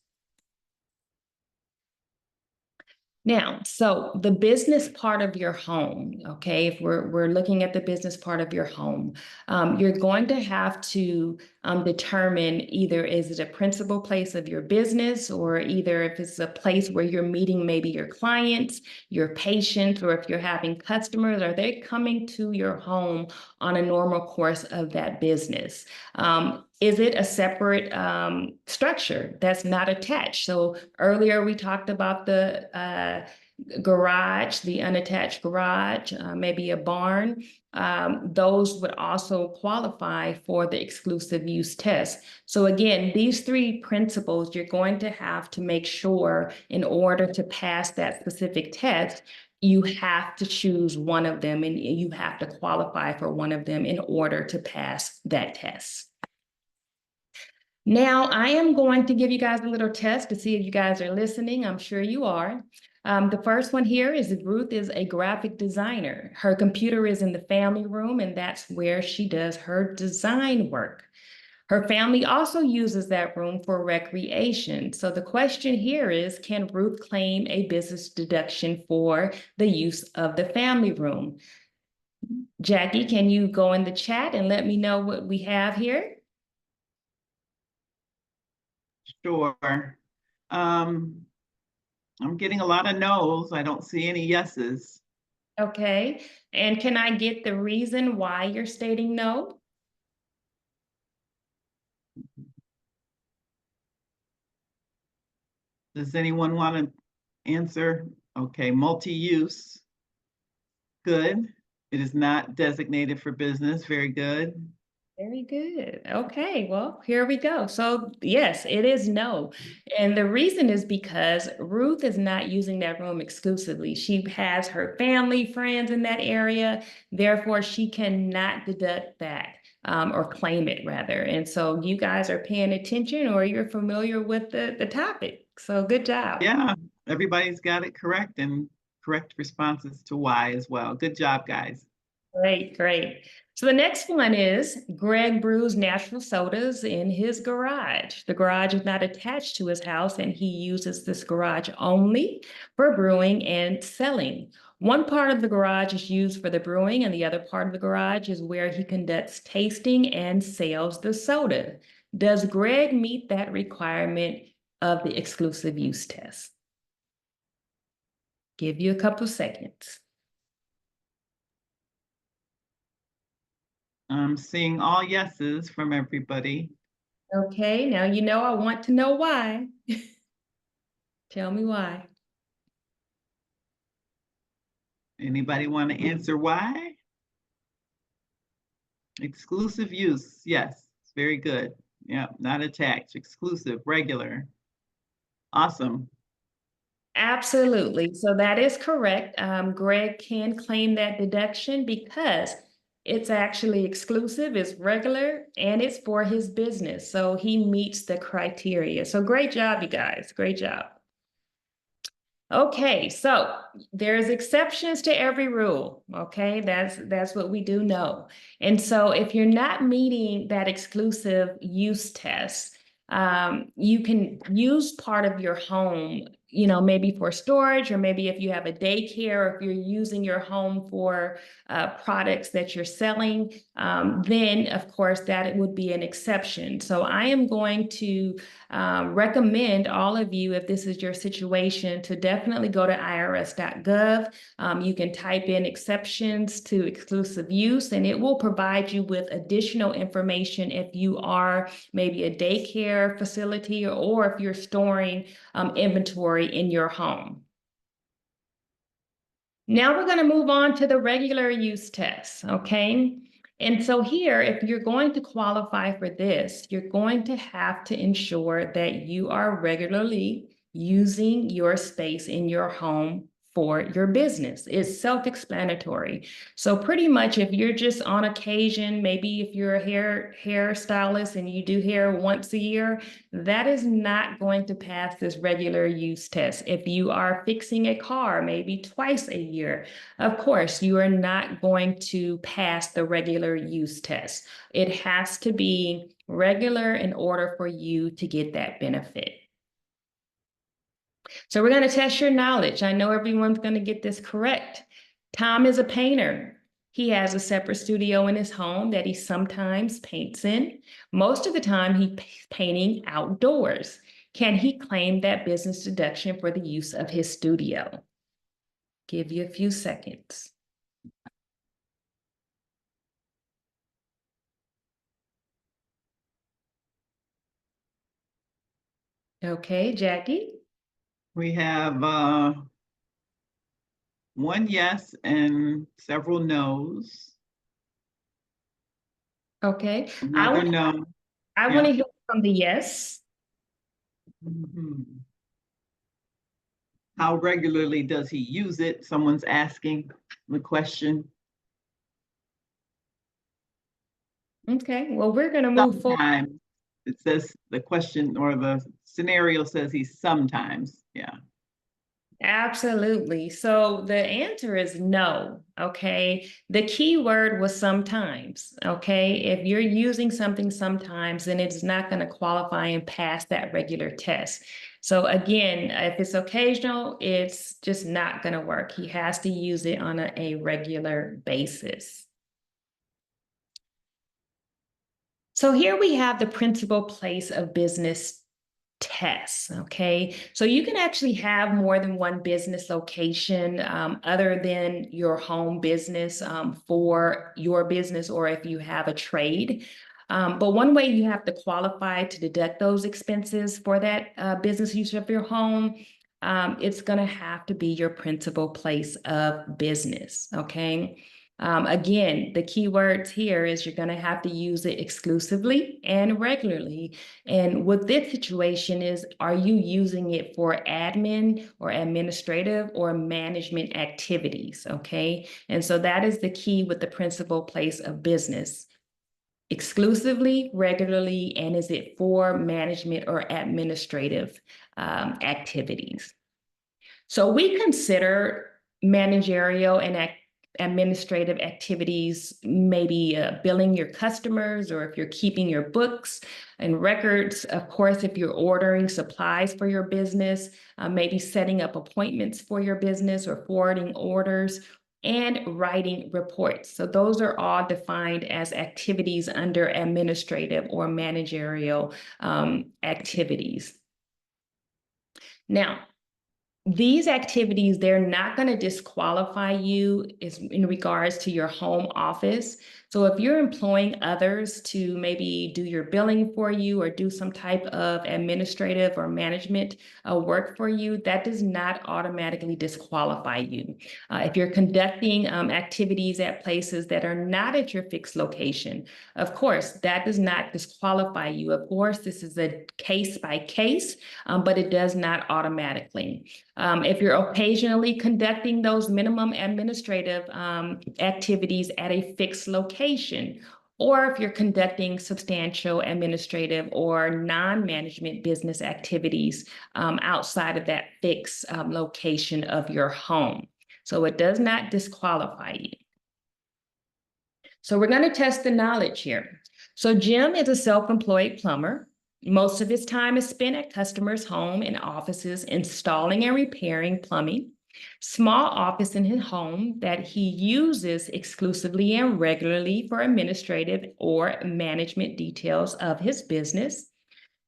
Now, so the business part of your home, okay, if we're looking at the business part of your home, you're going to have to determine either is it a principal place of your business, or either if it's a place where you're meeting maybe your clients, your patients, or if you're having customers, are they coming to your home on a normal course of that business? Is it a separate structure that's not attached? So earlier we talked about the garage, the unattached garage, maybe a barn. Those would also qualify for the exclusive use test. So again, these three principles you're going to have to make sure in order to pass that specific test, you have to choose one of them and you have to qualify for one of them in order to pass that test. Now, I am going to give you guys a little test to see if you guys are listening. I'm sure you are. The first one here is that Ruth is a graphic designer. Her computer is in the family room, and that's where she does her design work. Her family also uses that room for recreation. So the question here is, can Ruth claim a business deduction for the use of the family room? Jackie, can you go in the chat and let me know what we have here? Sure. I'm getting a lot of no's. I don't see any yeses. Okay, and can I get the reason why you're stating no? Does anyone want to answer? Okay, multi-use. Good. It is not designated for business. Very good. Very good. Okay, well, here we go. So yes, it is no. And the reason is because Ruth is not using that room exclusively. She has her family, friends in that area. Therefore, she cannot deduct that or claim it rather. And so you guys are paying attention or you're familiar with the topic. So good job. Yeah, everybody's got it correct and correct responses to why as well. Good job, guys. Great, great. So the next one is Greg brews natural sodas in his garage. The garage is not attached to his house, and he uses this garage only for brewing and selling. One part of the garage is used for the brewing, and the other part of the garage is where he conducts tasting and sells the soda. Does Greg meet that requirement of the exclusive use test? Give you a couple seconds. I'm seeing all yeses from everybody. Okay, now you know I want to know why. Tell me why. Anybody want to answer why? Exclusive use, yes, it's very good. Yeah, not attached, exclusive, regular. Awesome. Absolutely. So that is correct. Greg can claim that deduction because it's actually exclusive, it's regular, and it's for his business. So he meets the criteria. So great job, you guys. Great job. Okay, so there's exceptions to every rule. Okay, that's what we do know. And so if you're not meeting that exclusive use test, You can use part of your home, maybe for storage, or maybe if you have a daycare, or if you're using your home for products that you're selling, then of course that would be an exception. So I am going to recommend all of you, if this is your situation, to definitely go to irs.gov. You can type in exceptions to exclusive use, and it will provide you with additional information if you are maybe a daycare facility, or if you're storing inventory in your home. Now we're going to move on to the regular use test, okay? And so here, if you're going to qualify for this, you're going to have to ensure that you are regularly using your space in your home for your business. It's self-explanatory. So pretty much if you're just on occasion, maybe if you're a hairstylist and you do hair once a year, that is not going to pass this regular use test. If you are fixing a car, maybe twice a year, of course, you are not going to pass the regular use test. It has to be regular in order for you to get that benefit. So we're going to test your knowledge. I know everyone's going to get this correct. Tom is a painter. He has a separate studio in his home that he sometimes paints in. Most of the time, he's painting outdoors. Can he claim that business deduction for the use of his studio? Give you a few seconds. Okay, Jackie? We have one yes and several no's. Okay. Another no. I Yeah. want to hear from the yes. Mhm. How regularly does he use it? Someone's asking the question. Okay, well, we're going to move forward. Sometimes it says the question or the scenario says he's sometimes, yeah. Absolutely. So the answer is no. Okay. The key word was sometimes. Okay. If you're using something sometimes, then it's not going to qualify and pass that regular test. So again, if it's occasional, it's just not going to work. He has to use it on a regular basis. So here we have the principal place of business tests. Okay, so you can actually have more than one business location other than your home business for your business, or if you have a trade. But one way you have to qualify to deduct those expenses for that business use of your home, it's going to have to be your principal place of business. Okay. Again, the key words here is you're going to have to use it exclusively and regularly. And what this situation is, are you using it for admin or administrative or management activities? Okay. And so that is the key with the principal place of business. Exclusively, regularly, and is it for management or administrative activities? So we consider managerial and administrative activities, maybe billing your customers, or if you're keeping your books and records, of course, if you're ordering supplies for your business, maybe setting up appointments for your business or forwarding orders, and writing reports. So those are all defined as activities under administrative or managerial activities. Now, these activities, they're not going to disqualify you in regards to your home office. So if you're employing others to maybe do your billing for you or do some type of administrative or management work for you, that does not automatically disqualify you. If you're conducting activities at places that are not at your fixed location, of course, that does not disqualify you. Of course, this is a case by case, but it does not automatically. If you're occasionally conducting those minimum administrative activities at a fixed location, or if you're conducting substantial administrative or non-management business activities outside of that fixed location of your home. So it does not disqualify you. So we're going to test the knowledge here. So Jim is a self-employed plumber. Most of his time is spent at customers' home and offices installing and repairing plumbing. Small office in his home that he uses exclusively and regularly for administrative or management details of his business.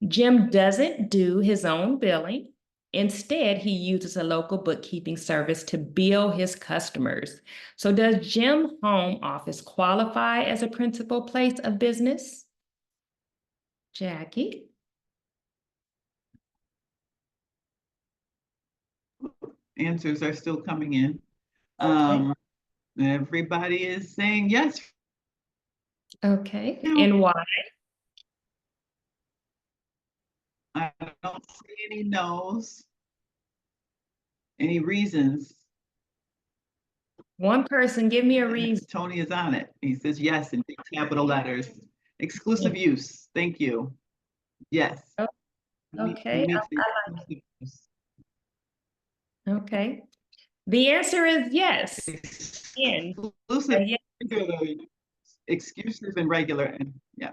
Jim doesn't do his own billing. Instead, he uses a local bookkeeping service to bill his customers. So does Jim home office qualify as a principal place of business? Jackie? Answers are still coming in. Okay. Everybody is saying yes. Okay, No. and why? I don't see any no's. Any reasons? One person, give me a reason. Tony is on it. He says yes in big capital letters. Exclusive use. Thank you. Yes. Oh, He okay, meets the exclusive use. Okay. The answer is yes. Again, Exclusive, yeah. regular, exclusive and regular, and yeah.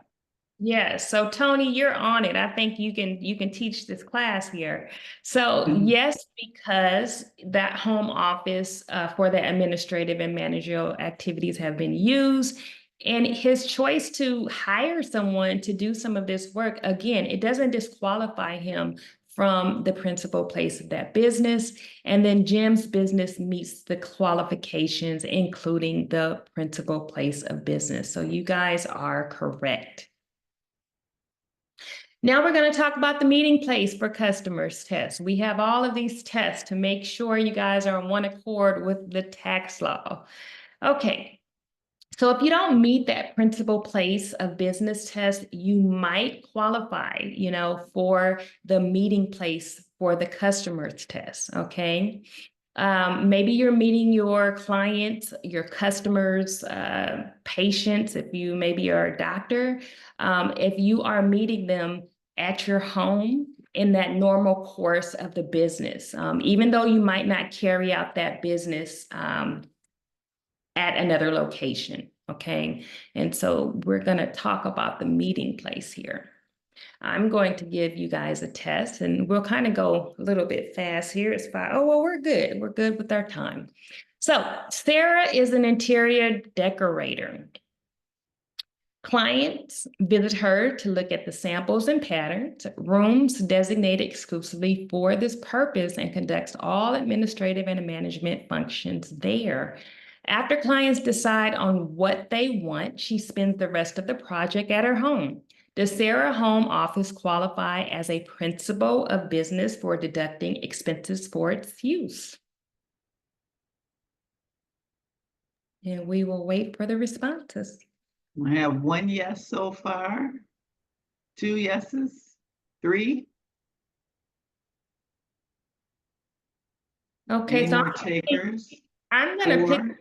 Yes, so Tony, you're on it. I think you can teach this class here. So yes, because that home office for the administrative and managerial activities have been used. And his choice to hire someone to do some of this work, again, it doesn't disqualify him from the principal place of that business. And then Jim's business meets the qualifications, including the principal place of business. So you guys are correct. Now we're going to talk about the meeting place for customers test. We have all of these tests to make sure you guys are on one accord with the tax law. Okay, so if you don't meet that principal place of business test, you might qualify, for the meeting place for the customers test, okay? Maybe you're meeting your clients, your customers, patients, if you maybe are a doctor. If you are meeting them at your home in that normal course of the business, even though you might not carry out that business at another location, okay? And so we're gonna talk about the meeting place here. I'm going to give you guys a test and we'll kind of go a little bit fast here. It's fine. Oh, well, we're good. We're good with our time. So Sarah is an interior decorator. Clients visit her to look at the samples and patterns, rooms designated exclusively for this purpose, and conducts all administrative and management functions there. After clients decide on what they want, she spends the rest of the project at her home. Does Sarah home office qualify as a principal of business for deducting expenses for its use? And we will wait for the responses. I have one yes so far, 2 yeses, 3. Okay, Any so more takers? I'm gonna 4.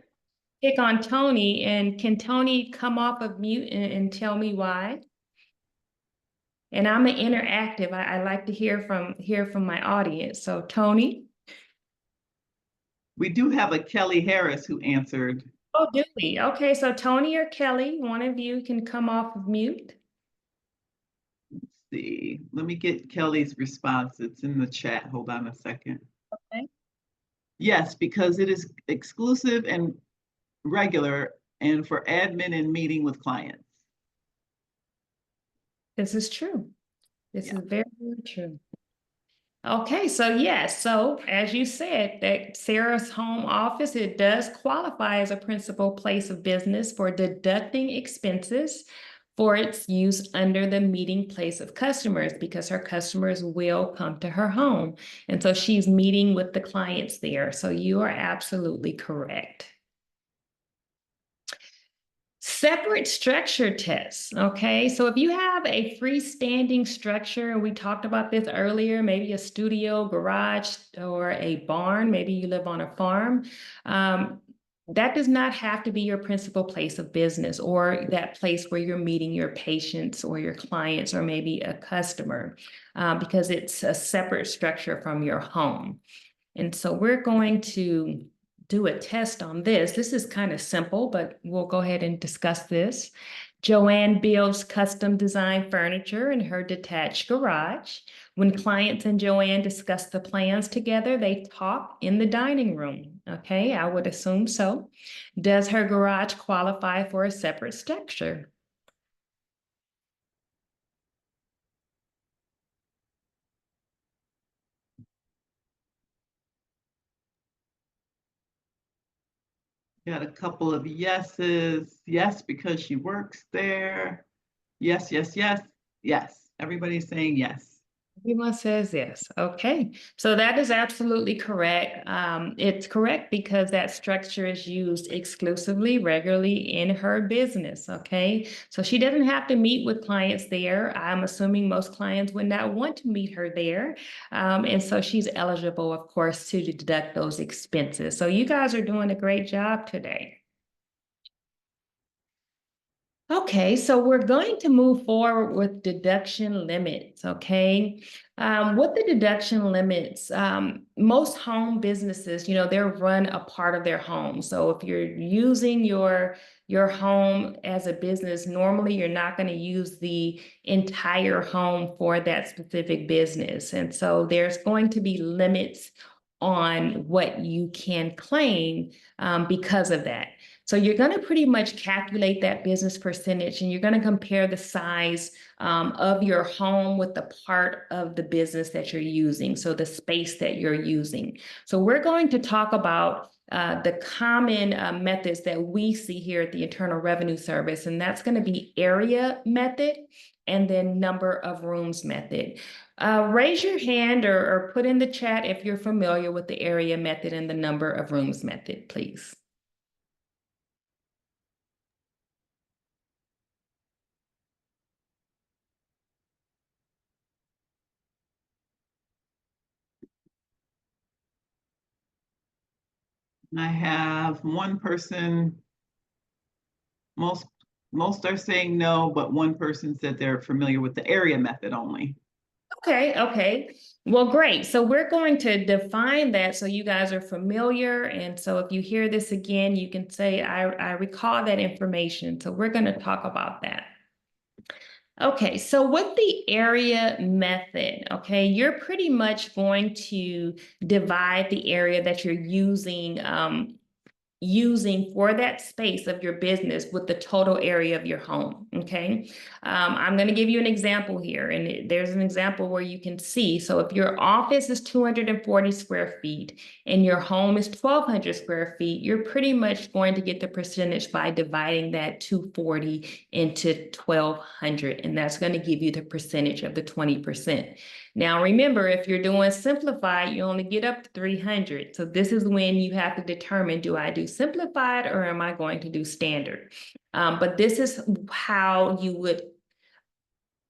pick on Tony, and can Tony come off of mute and tell me why? And I'm an interactive. I like to hear from my audience. So Tony. We do have a Kelly Harris who answered. Oh, do we? Okay, so Tony or Kelly, one of you can come off of mute. Let's see. Let me get Kelly's response. It's in the chat. Hold on a second. Okay. Yes, because it is exclusive and regular and for admin and meeting with clients. This is true. This is very, very true. Okay, so yes, so as you said, that Sarah's home office, it does qualify as a principal place of business for deducting expenses for its use under the meeting place of customers, because her customers will come to her home. And so she's meeting with the clients there. So you are absolutely correct. Separate structure tests, okay? So if you have a freestanding structure, and we talked about this earlier, maybe a studio, garage, or a barn, maybe you live on a farm, that does not have to be your principal place of business or that place where you're meeting your patients or your clients or maybe a customer, because it's a separate structure from your home. And so we're going to do a test on this. This is kind of simple, but we'll go ahead and discuss this. Joanne builds custom design furniture in her detached garage. When clients and Joanne discuss the plans together, they talk in the dining room. Okay, I would assume so. Does her garage qualify for a separate structure? Got a couple of yeses. Yes, because she works there. Yes, yes, yes, yes. Everybody's saying yes. Everyone says yes. Okay, so that is absolutely correct. It's correct because that structure is used exclusively, regularly in her business. Okay, so she doesn't have to meet with clients there. I'm assuming most clients would not want to meet her there. And so she's eligible, of course, to deduct those expenses. So you guys are doing a great job today. Okay, so we're going to move forward with deduction limits, okay? With the deduction limits, most home businesses, they're run a part of their home. So if you're using your home as a business, normally you're not going to use the entire home for that specific business. And so there's going to be limits on what you can claim because of that. So you're going to pretty much calculate that business percentage, and you're going to compare the size of your home with the part of the business that you're using, so the space that you're using. So we're going to talk about the common methods that we see here at the Internal Revenue Service, and that's going to be area method and then number of rooms method. Raise your hand or put in the chat if you're familiar with the area method and the number of rooms method, please. I have one person, most are saying no, but one person said they're familiar with the area method only. Okay. Well, great. So we're going to define that so you guys are familiar. And so if you hear this again, you can say, I recall that information. So we're going to talk about that. Okay, so with the area method, okay, you're pretty much going to divide the area that you're using for that space of your business with the total area of your home, okay? I'm going to give you an example here, and there's an example where you can see. So if your office is 240 square feet and your home is 1,200 square feet, you're pretty much going to get the percentage by dividing that 240 into 1,200, and that's going to give you the percentage of the 20%. Now, remember, if you're doing simplified, you only get up to 300. So this is when you have to determine, do I do simplified or am I going to do standard? But this is how you would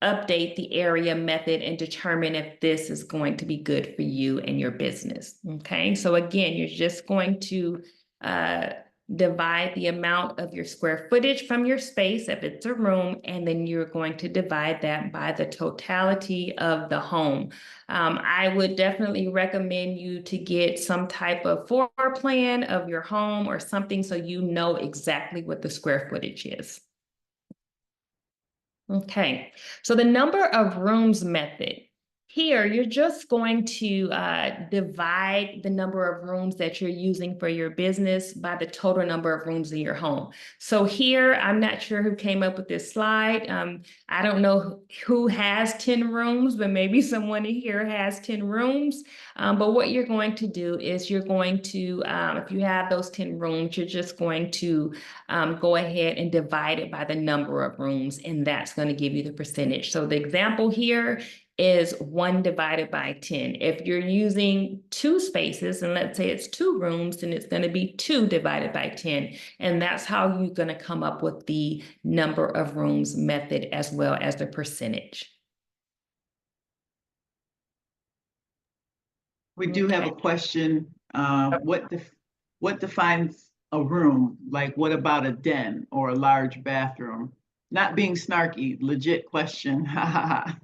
update the area method and determine if this is going to be good for you and your business. Okay, so again, you're just going to divide the amount of your square footage from your space if it's a room, and then you're going to divide that by the totality of the home. I would definitely recommend you to get some type of floor plan of your home or something so you know exactly what the square footage is. Okay, so the number of rooms method. Here, you're just going to divide the number of rooms that you're using for your business by the total number of rooms in your home. So here, I'm not sure who came up with this slide. I don't know who has 10 rooms, but maybe someone here has 10 rooms. But what you're going to do is you're going to, if you have those 10 rooms, you're just going to go ahead and divide it by the number of rooms, and that's going to give you the percentage. So the example here is 1 divided by 10. If you're using 2 spaces, and let's say it's 2 rooms, then it's going to be 2 divided by 10. And that's how you're going to come up with the number of rooms method as well as the percentage. We do have a question. What defines a room? Like, what about a den or a large bathroom? Not being snarky, legit question. Ha ha ha.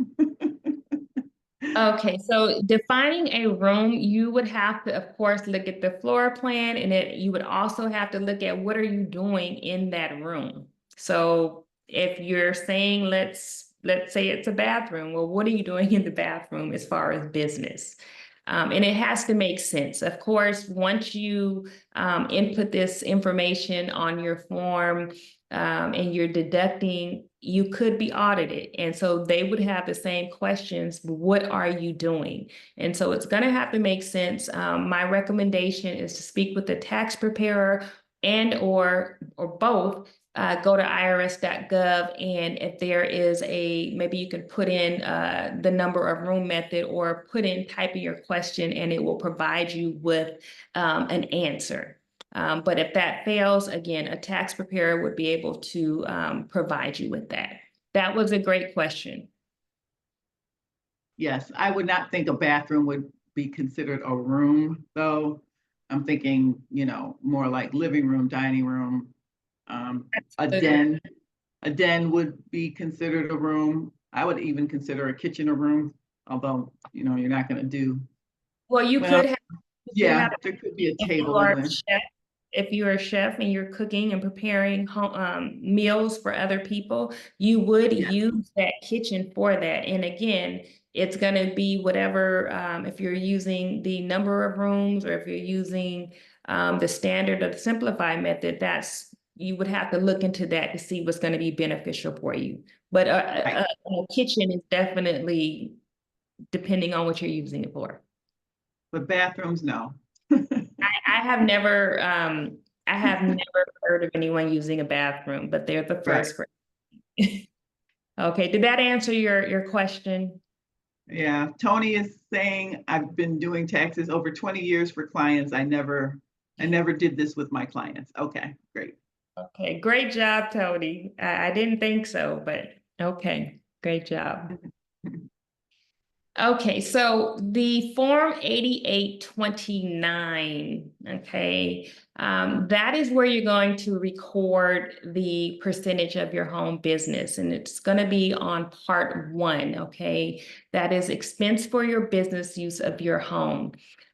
Okay, so defining a room, you would have to, of course, look at the floor plan, and you would also have to look at what are you doing in that room. So if you're saying, let's say it's a bathroom, well, what are you doing in the bathroom as far as business? And it has to make sense. Of course, once you input this information on your form and you're deducting, you could be audited. And so they would have the same questions, what are you doing? And so it's going to have to make sense. My recommendation is to speak with the tax preparer and or both. Go to irs.gov, and if there is maybe you can put in the number of room method, or type in your question, and it will provide you with an answer. But if that fails, again, a tax preparer would be able to provide you with that. That was a great question. Yes, I would not think a bathroom would be considered a room, though. I'm thinking, more like living room, dining room. A den would be considered a room. I would even consider a kitchen a room, although, you're not going to do. Well, you Well, could have. yeah, there could be a table in there. If you're a chef and you're cooking and preparing meals for other people, you would use that kitchen for that. And again, it's going to be whatever, if you're using the number of rooms, or if you're using the standard or the simplified method, you would have to look into that to see what's going to be beneficial for you. But a kitchen is definitely depending on what you're using it for. But bathrooms, no. I have never heard of anyone using a bathroom, but they're the first. Right. Okay, did that answer your question? Yeah, Tony is saying, I've been doing taxes over 20 years for clients. I never did this with my clients. Okay, great. Okay, great job, Tony. I didn't think so, but okay, great job. Okay, so the form 8829, okay, that is where you're going to record the percentage of your home business, and it's going to be on part 1, okay? That is expense for your business use of your home.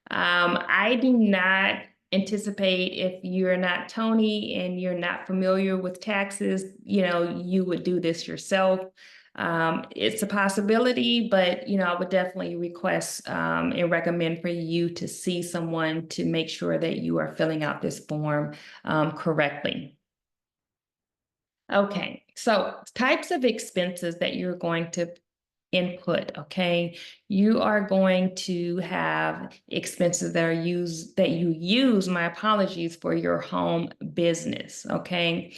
I do not anticipate, if you're not Tony and you're not familiar with taxes, you would do this yourself. It's a possibility, but I would definitely request and recommend for you to see someone to make sure that you are filling out this form correctly. Okay, so types of expenses that you're going to input, okay? You are going to have expenses that you use, my apologies, for your home business, okay?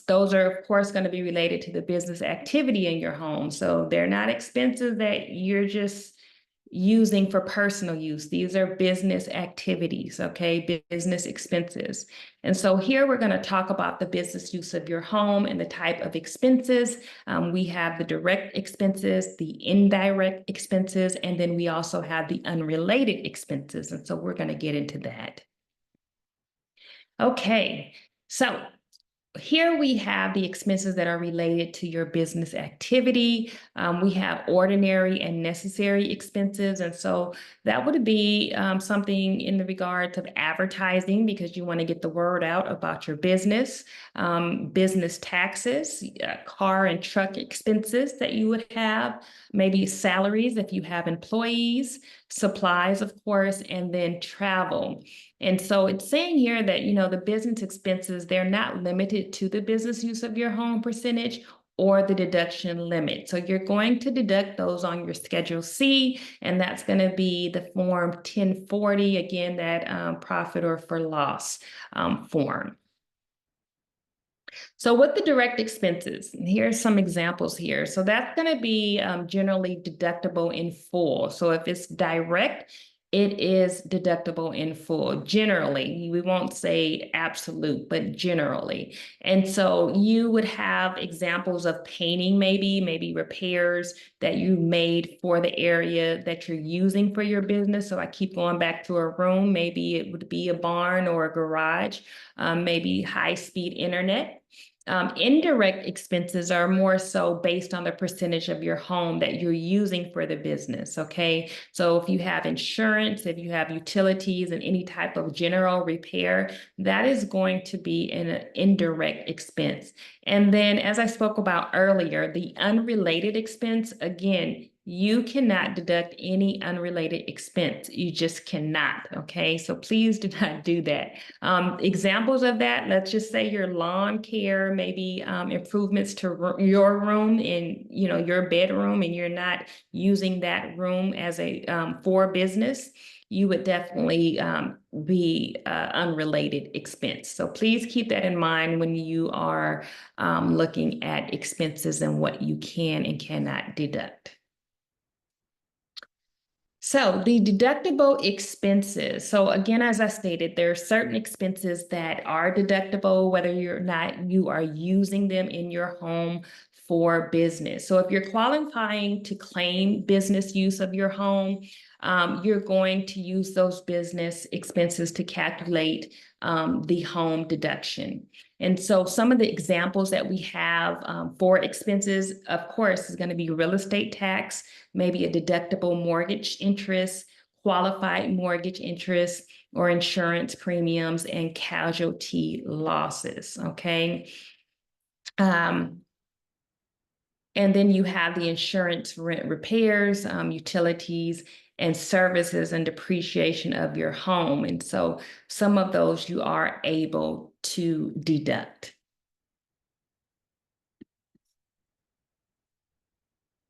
Those are, of course, going to be related to the business activity in your home. So they're not expenses that you're just using for personal use. These are business activities, okay? Business expenses. And so here we're going to talk about the business use of your home and the type of expenses. We have the direct expenses, the indirect expenses, and then we also have the unrelated expenses. And so we're going to get into that. Okay, so here we have the expenses that are related to your business activity. We have ordinary and necessary expenses. And so that would be something in the regards of advertising, because you want to get the word out about your business. Business taxes, car and truck expenses that you would have, maybe salaries if you have employees, supplies, of course, and then travel. And so it's saying here that, the business expenses, they're not limited to the business use of your home percentage or the deduction limit. So you're going to deduct those on your Schedule C, and that's going to be the form 1040, again, that profit or for loss form. So with the direct expenses, here's some examples here. So that's going to be generally deductible in full. So if it's direct, it is deductible in full. Generally, we won't say absolute, but generally. And so you would have examples of painting, maybe repairs that you made for the area that you're using for your business. So I keep going back to a room. Maybe it would be a barn or a garage, maybe high-speed internet. Indirect expenses are more so based on the percentage of your home that you're using for the business, okay? So if you have insurance, if you have utilities and any type of general repair, that is going to be an indirect expense. And then, as I spoke about earlier, the unrelated expense, again, you cannot deduct any unrelated expense. You just cannot, okay? So please do not do that. Examples of that, let's just say your lawn care, maybe improvements to your room in, your bedroom, and you're not using that room as a for business, you would definitely be unrelated expense. So please keep that in mind when you are looking at expenses and what you can and cannot deduct. So the deductible expenses. So again, as I stated, there are certain expenses that are deductible, whether you're not, you are using them in your home for business. So if you're qualifying to claim business use of your home, you're going to use those business expenses to calculate the home deduction. And so some of the examples that we have for expenses, of course, is going to be real estate tax, maybe a deductible mortgage interest, qualified mortgage interest, or insurance premiums and casualty losses, okay? And then you have the insurance, rent, repairs, utilities, and services and depreciation of your home. And so some of those you are able to deduct.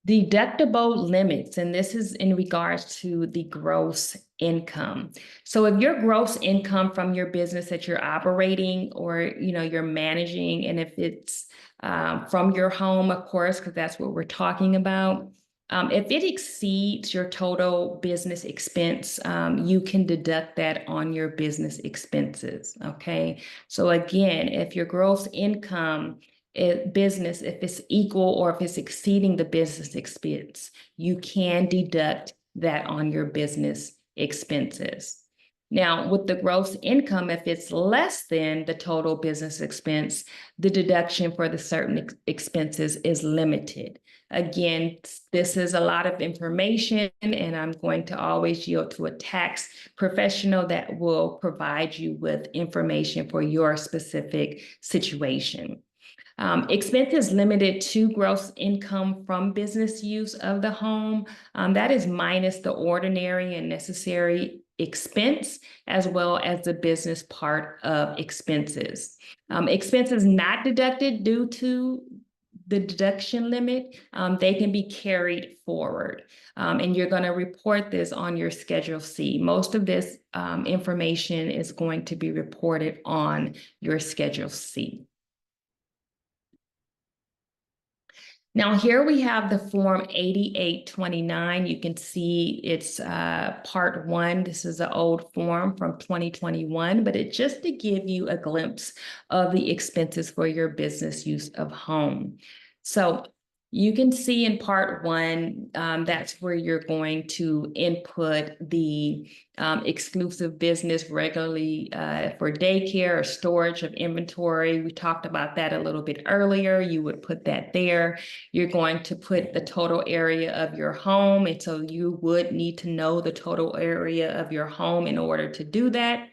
Deductible limits, and this is in regards to the gross income. So if your gross income from your business that you're operating or you're managing, and if it's from your home, of course, because that's what we're talking about, if it exceeds your total business expense, you can deduct that on your business expenses, okay? So again, if your gross income business, if it's equal or if it's exceeding the business expense, you can deduct that on your business expenses. Now, with the gross income, if it's less than the total business expense, the deduction for the certain expenses is limited. Again, this is a lot of information, and I'm going to always yield to a tax professional that will provide you with information for your specific situation. Expenses limited to gross income from business use of the home. That is minus the ordinary and necessary expense, as well as the business part of expenses. Expenses not deducted due to the deduction limit, they can be carried forward. And you're going to report this on your Schedule C. Most of this information is going to be reported on your Schedule C. Now here we have the Form 8829. You can see it's Part 1. This is an old form from 2021, but it's just to give you a glimpse of the expenses for your business use of home. So you can see in Part 1, that's where you're going to input the exclusive business regularly for daycare or storage of inventory. We talked about that a little bit earlier. You would put that there. You're going to put the total area of your home. And so you would need to know the total area of your home in order to do that.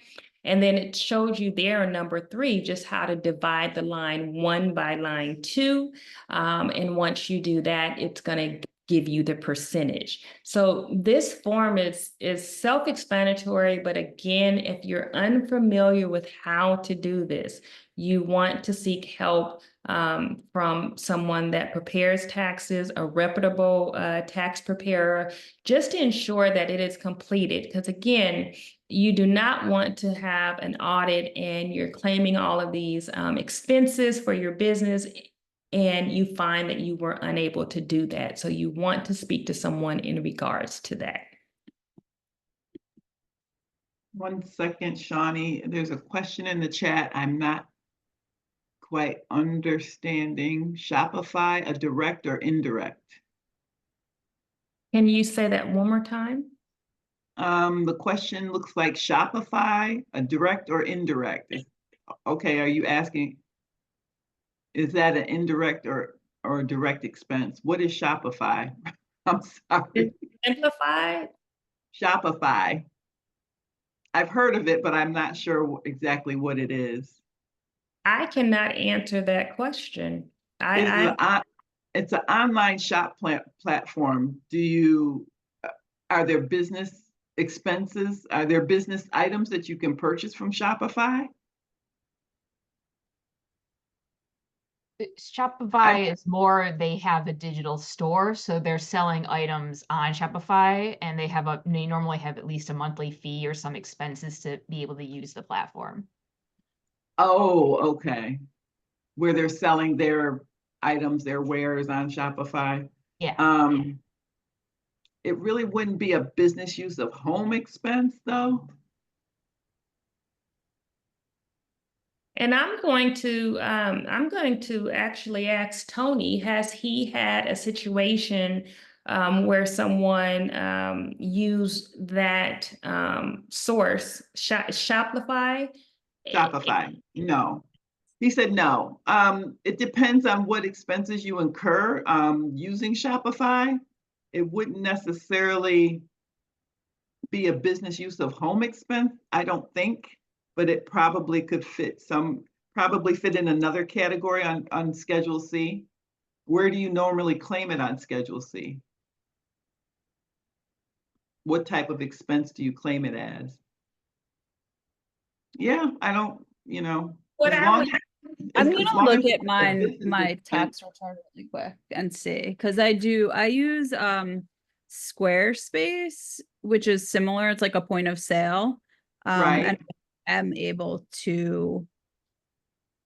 And then it showed you there in number 3, just how to divide the line 1 by line 2. And once you do that, it's going to give you the percentage. So this form is self-explanatory, but again, if you're unfamiliar with how to do this, you want to seek help from someone that prepares taxes, a reputable tax preparer, just to ensure that it is completed. Because again, you do not want to have an audit and you're claiming all of these expenses for your business and you find that you were unable to do that. So you want to speak to someone in regards to that. 1 second, Shawnee. There's a question in the chat. I'm not quite understanding. Shopify, a direct or indirect? Can you say that one more time? The question looks like Shopify, a direct or indirect. Okay, are you asking? Is that an indirect or a direct expense? What is Shopify? I'm sorry. Simplified? Shopify. I've heard of it, but I'm not sure exactly what it is. I cannot answer that question. It's an online shop platform. Are there business expenses? Are there business items that you can purchase from Shopify? Shopify is more, they have a digital store, so they're selling items on Shopify, and they normally have at least a monthly fee or some expenses to be able to use the platform. Oh, okay. Where they're selling their items, their wares on Shopify. Yeah. It really wouldn't be a business use of home expense, though. And I'm going to actually ask Tony, has he had a situation where someone used that source, Shopify? Shopify, no. He said no. It depends on what expenses you incur using Shopify. It wouldn't necessarily be a business use of home expense, I don't think, but it probably could probably fit in another category on Schedule C. Where do you normally claim it on Schedule C? What type of expense do you claim it as? Yeah, I don't, What as I long would, as I'm as gonna long as look at it's a business my expense. tax return really quick and see, because I use Squarespace, which is similar. It's like a point of sale. Right. And I'm able to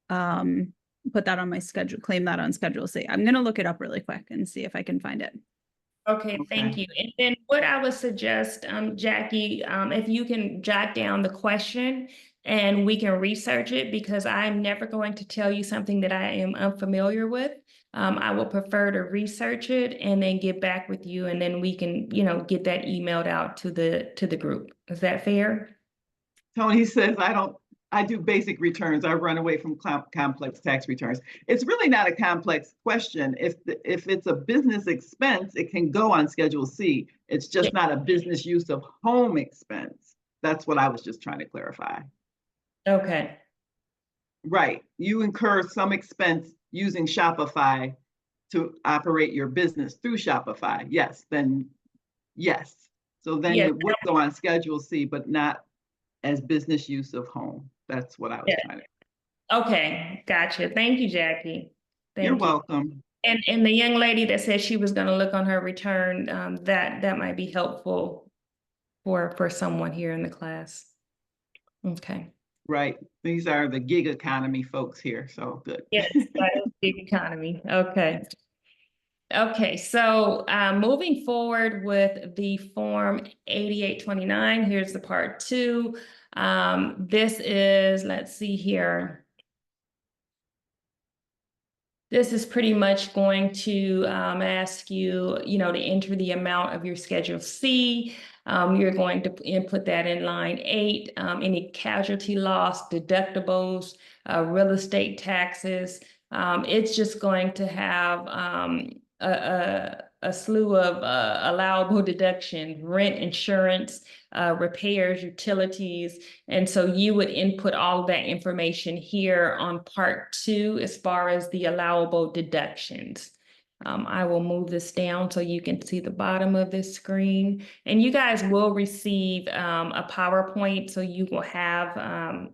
put that on my schedule, claim that on Schedule C. I'm gonna look it up really quick and see if I can find it. okay, thank you. And then what I would suggest, Jackie, if you can jot down the question and we can research it, because I'm never going to tell you something that I am unfamiliar with. I would prefer to research it and then get back with you, and then we can, get that emailed out to the group. Is that fair? Tony says, I do basic returns. I run away from complex tax returns. It's really not a complex question. If it's a business expense, it can go on Schedule C. It's just not a business use of home expense. That's what I was just trying to clarify. Okay. Right. You incur some expense using Shopify to operate your business through Shopify. Yes, then yes. So then Yes. it would go on Schedule C, but not as business use of home. That's what I was trying to. Okay, gotcha. Thank you, Jackie. You're Thank you. welcome. And the young lady that said she was going to look on her return, that might be helpful for someone here in the class. Okay. Right. These are the gig economy folks here. So good. Yes, that is the economy. Okay. Okay, so moving forward with the Form 8829, here's the part 2. This is, let's see here. This is pretty much going to ask you, to enter the amount of your Schedule C. You're going to input that in line 8, any casualty loss, deductibles, real estate taxes. It's just going to have a slew of allowable deduction, rent, insurance, repairs, utilities. And so you would input all of that information here on part 2 as far as the allowable deductions. I will move this down so you can see the bottom of this screen. And you guys will receive a PowerPoint, so you will have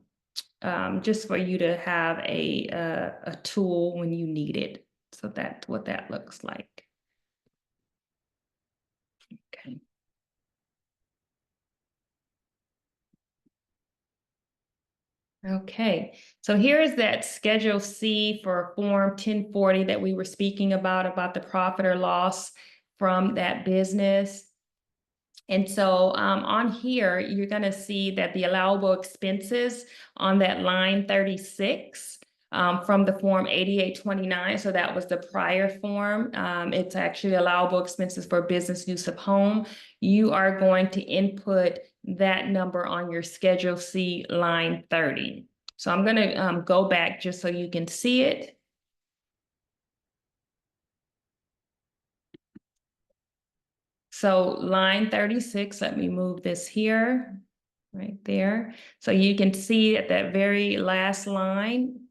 just for you to have a tool when you need it. So that's what that looks like. Okay. Okay, so here is that Schedule C for Form 1040 that we were speaking about the profit or loss from that business. And so on here, you're going to see that the allowable expenses on that line 36 from the Form 8829. So that was the prior form. It's actually allowable expenses for business use of home. You are going to input that number on your Schedule C line 30. So I'm going to go back just so you can see it. So line 36, let me move this here, right there. So you can see at that very last line,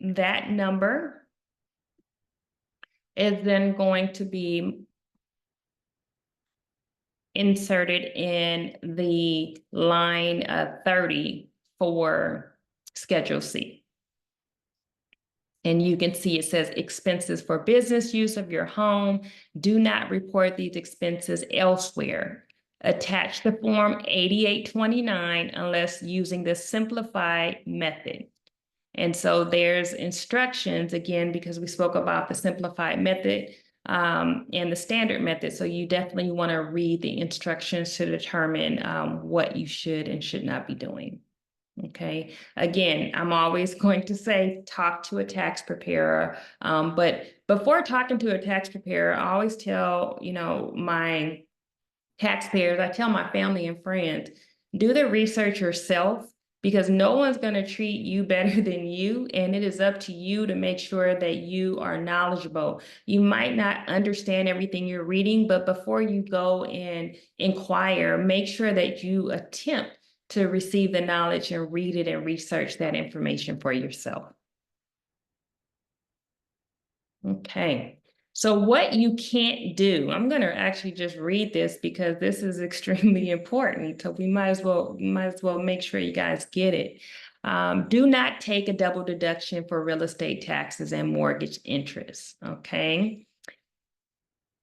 that number is then going to be inserted in the line 30 for Schedule C. And you can see it says expenses for business use of your home. Do not report these expenses elsewhere. Attach the Form 8829 unless using the simplified method. And so there's instructions, again, because we spoke about the simplified method and the standard method. So you definitely want to read the instructions to determine what you should and should not be doing. Okay, again, I'm always going to say, talk to a tax preparer. But before talking to a tax preparer, I always tell, my taxpayers, I tell my family and friends, do the research yourself, because no one's going to treat you better than you. And it is up to you to make sure that you are knowledgeable. You might not understand everything you're reading, but before you go and inquire, make sure that you attempt to receive the knowledge and read it and research that information for yourself. Okay, so what you can't do, I'm going to actually just read this because this is extremely important. So we might as well make sure you guys get it. Do not take a double deduction for real estate taxes and mortgage interest. Okay.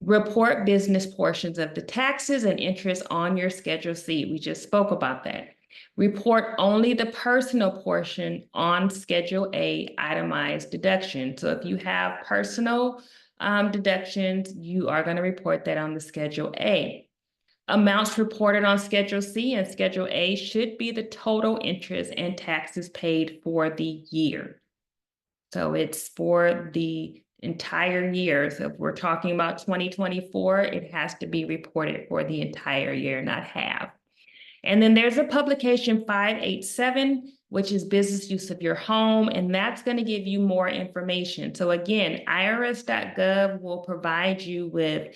Report business portions of the taxes and interest on your Schedule C. We just spoke about that. Report only the personal portion on Schedule A itemized deduction. So if you have personal deductions, you are going to report that on the Schedule A. Amounts reported on Schedule C and Schedule A should be the total interest and taxes paid for the year. So it's for the entire year. So if we're talking about 2024, it has to be reported for the entire year, not half. And then there's a publication 587, which is business use of your home, and that's going to give you more information. So again, irs.gov will provide you with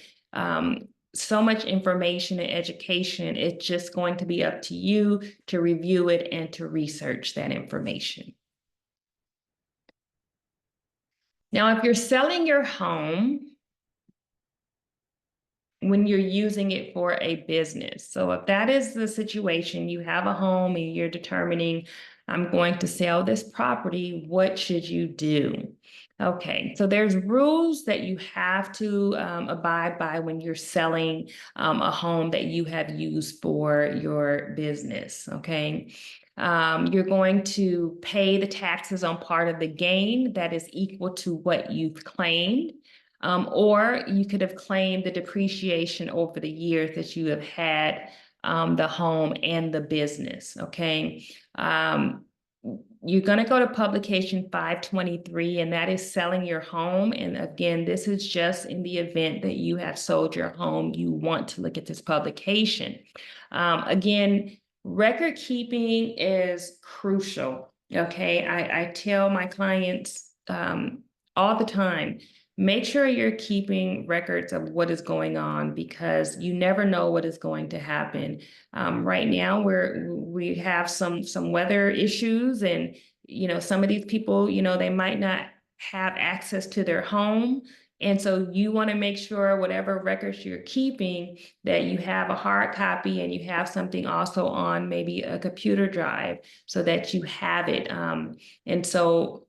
so much information and education. It's just going to be up to you to review it and to research that information. Now, if you're selling your home when you're using it for a business, so if that is the situation, you have a home and you're determining, I'm going to sell this property, what should you do? Okay, so there's rules that you have to abide by when you're selling a home that you have used for your business, okay? You're going to pay the taxes on part of the gain that is equal to what you've claimed, or you could have claimed the depreciation over the years that you have had the home and the business, okay? You're going to go to publication 523, and that is selling your home. And again, this is just in the event that you have sold your home, you want to look at this publication. Again, record keeping is crucial. Okay, I tell my clients all the time, make sure you're keeping records of what is going on, because you never know what is going to happen. Right now, we have some weather issues, and some of these people, they might not have access to their home. And so you want to make sure whatever records you're keeping, that you have a hard copy and you have something also on maybe a computer drive so that you have it. And so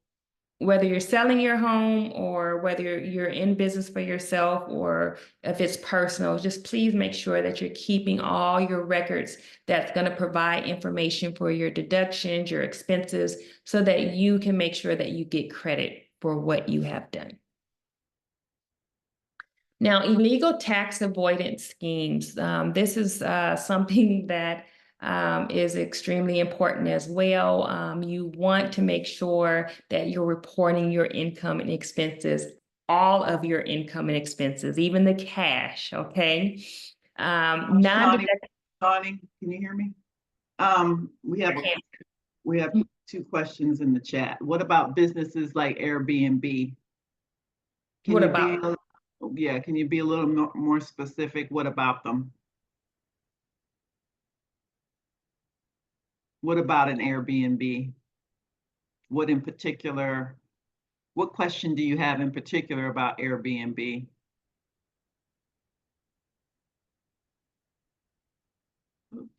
whether you're selling your home or whether you're in business for yourself or if it's personal, just please make sure that you're keeping all your records that's going to provide information for your deductions, your expenses, so that you can make sure that you get credit for what you have done. Now, illegal tax avoidance schemes. This is something that is extremely important as well. You want to make sure that you're reporting your income and expenses, all of your income and expenses, even the cash, okay? Shawnee, can you hear me? We have 2 questions in the chat. What about businesses like Airbnb? What about? Yeah, can you be a little more specific? What about them? What about an Airbnb? What in particular, what question do you have in particular about Airbnb? Oops.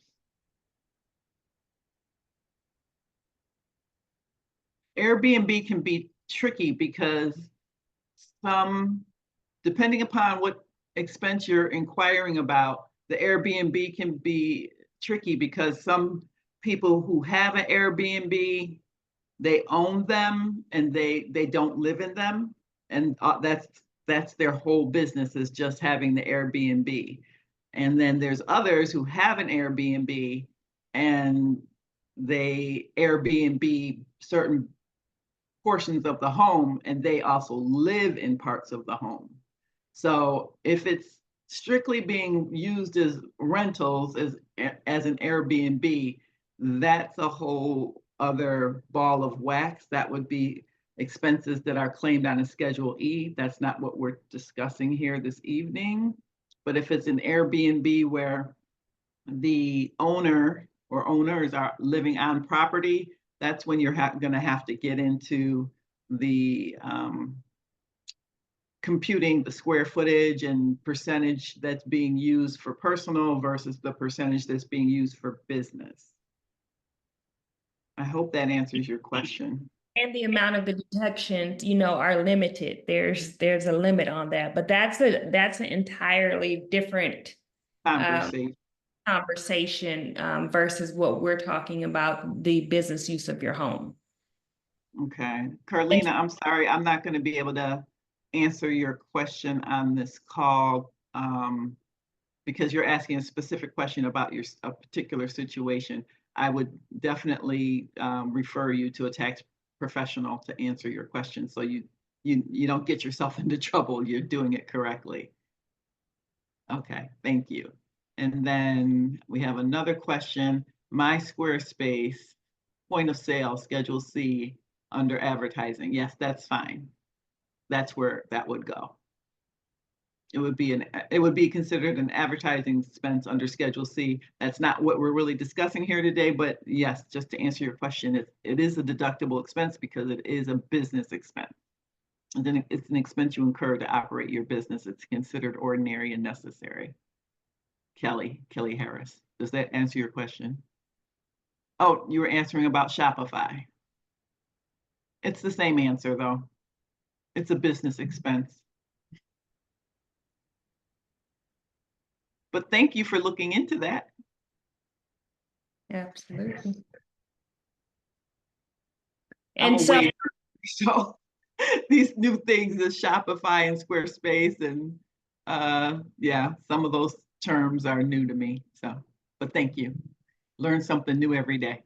Airbnb can be tricky because depending upon what expense you're inquiring about, the Airbnb can be tricky because some people who have an Airbnb, they own them and they don't live in them, and that's their whole business, is just having the Airbnb. And then there's others who have an Airbnb and they Airbnb certain portions of the home and they also live in parts of the home. So if it's strictly being used as rentals, as an Airbnb, that's a whole other ball of wax. That would be expenses that are claimed on a Schedule E. That's not what we're discussing here this evening. But if it's an Airbnb where the owner or owners are living on property, that's when you're going to have to get into the computing the square footage and percentage that's being used for personal versus the percentage that's being used for business. I hope that answers your question. And the amount of the deductions, are limited. There's a limit on that, but that's an entirely different conversation versus what we're talking about, the business use of your home. Okay, Carlina, I'm sorry, I'm not going to be able to answer your question on this call because you're asking a specific question about a particular situation. I would definitely refer you to a tax professional to answer your question, so you don't get yourself into trouble. You're doing it correctly. Okay, thank you. And then we have another question. My Squarespace point of sale, Schedule C, under advertising. Yes, that's fine. That's where that would go. It would be considered an advertising expense under Schedule C. That's not what we're really discussing here today, but yes, just to answer your question, it is a deductible expense because it is a business expense. And then it's an expense you incur to operate your business. It's considered ordinary and necessary. Kelly Harris, does that answer your question? Oh, you were answering about Shopify. It's the same answer though. It's a business expense. But thank you for looking into that. Absolutely. And so these new things, the Shopify and Squarespace, and yeah, some of those terms are new to me. So, but thank you. Learn something new every day.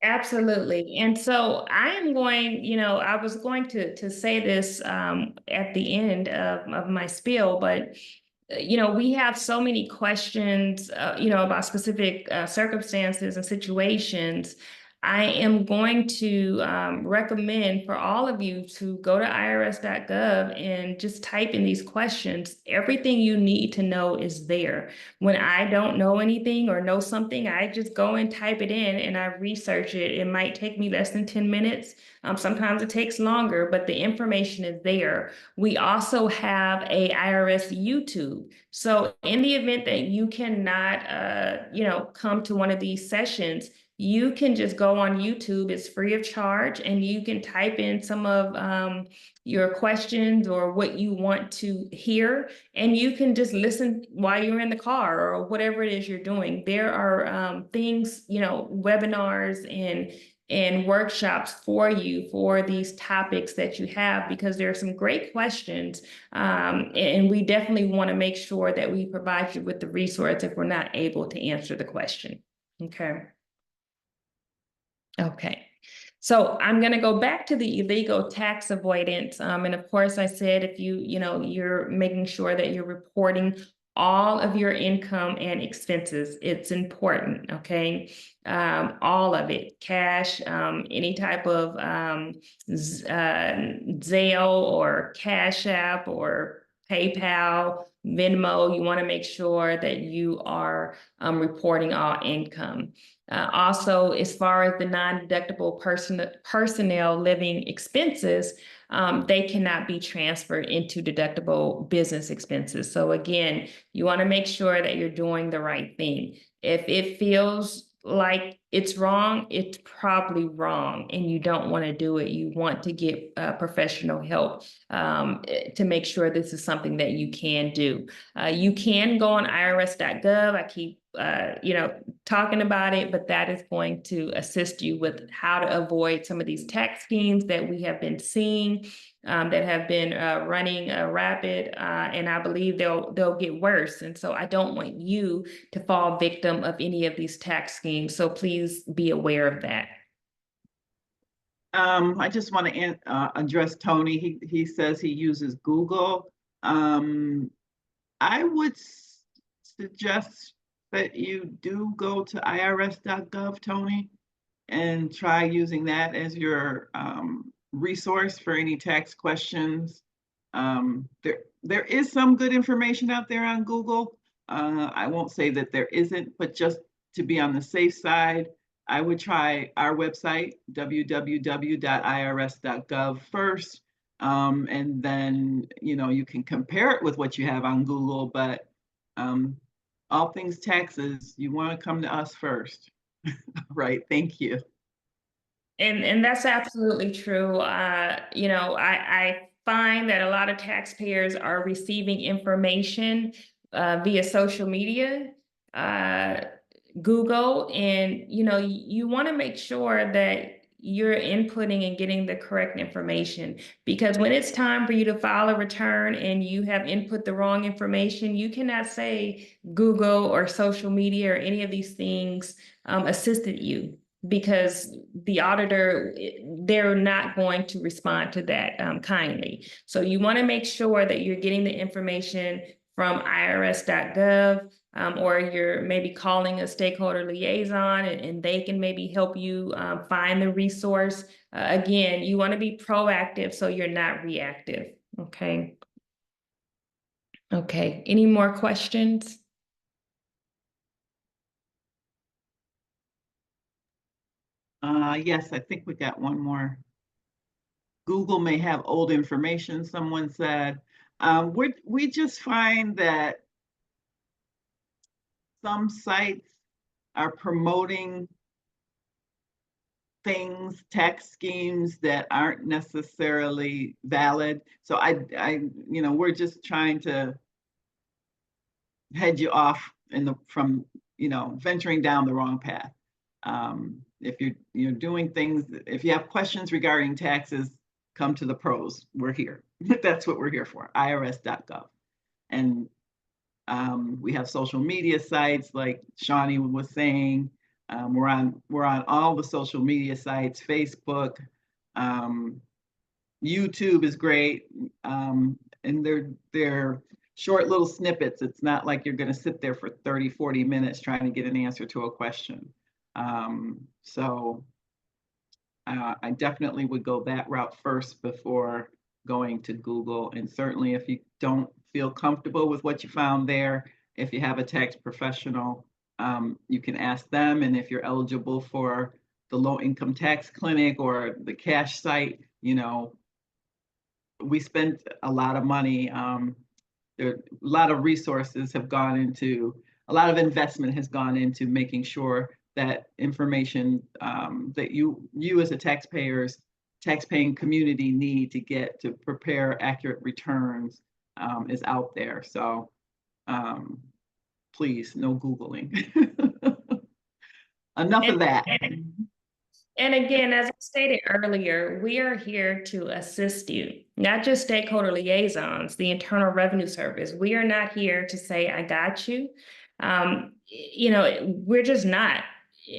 Absolutely. And so I am going, I was going to say this at the end of my spiel, but we have so many questions, about specific circumstances and situations. I am going to recommend for all of you to go to irs.gov and just type in these questions. Everything you need to know is there. When I don't know anything or know something, I just go and type it in and I research it. It might take me less than 10 minutes. Sometimes it takes longer, but the information is there. We also have a IRS YouTube. So in the event that you cannot, come to one of these sessions, you can just go on YouTube. It's free of charge, and you can type in some of your questions or what you want to hear, and you can just listen while you're in the car or whatever it is you're doing. There are things, webinars and workshops for you for these topics that you have, because there are some great questions. And we definitely want to make sure that we provide you with the resource if we're not able to answer the question. Okay. Okay. So I'm going to go back to the illegal tax avoidance. And of course, I said, if you're making sure that you're reporting all of your income and expenses, it's important. Okay. All of it, cash, any type of Zelle or Cash App or PayPal, Venmo. You want to make sure that you are reporting all income. Also, as far as the non-deductible personnel living expenses, they cannot be transferred into deductible business expenses. So again, you want to make sure that you're doing the right thing. If it feels like it's wrong, it's probably wrong, and you don't want to do it. You want to get professional help to make sure this is something that you can do. You can go on irs.gov. I keep talking about it, but that is going to assist you with how to avoid some of these tax schemes that we have been seeing that have been running rapid, and I believe they'll get worse. And so I don't want you to fall victim of any of these tax schemes. So please be aware of that. I just want to address Tony. He says he uses Google. I would suggest that you do go to irs.gov, Tony, and try using that as your resource for any tax questions. There is some good information out there on Google. I won't say that there isn't, but just to be on the safe side, I would try our website, www.irs.gov first. And then, you can compare it with what you have on Google, but all things taxes, you want to come to us first. Right, thank you. And that's absolutely true. I find that a lot of taxpayers are receiving information via social media, Google, and you want to make sure that you're inputting and getting the correct information, because when it's time for you to file a return and you have input the wrong information, you cannot say Google or social media or any of these things assisted you, because the auditor, they're not going to respond to that kindly. So you want to make sure that you're getting the information from irs.gov, or you're maybe calling a stakeholder liaison, and they can maybe help you find the resource. Again, you want to be proactive so you're not reactive. Okay. Okay. Any more questions? Yes, I think we got one more. Google may have old information, someone said. We just find that some sites are promoting things, tax schemes that aren't necessarily valid. So we're just trying to head you off from venturing down the wrong path. If you're doing things, if you have questions regarding taxes, come to the pros. We're here. That's what we're here for. irs.gov. And we have social media sites like Shawnee was saying. We're on all the social media sites. Facebook, YouTube is great, and they're short little snippets. It's not like you're going to sit there for 30, 40 minutes trying to get an answer to a question. So I definitely would go that route first before going to Google. And certainly if you don't feel comfortable with what you found there, if you have a tax professional, you can ask them. And if you're eligible for the low income tax clinic or the cash site, we spent a lot of money. There, a lot of resources have gone into, a lot of investment has gone into making sure that information that you as a taxpaying community need to get to prepare accurate returns is out there. So please, no Googling. Enough of that. And again, as I stated earlier, we are here to assist you, not just stakeholder liaisons, the Internal Revenue Service. We are not here to say, I got you. We're just not.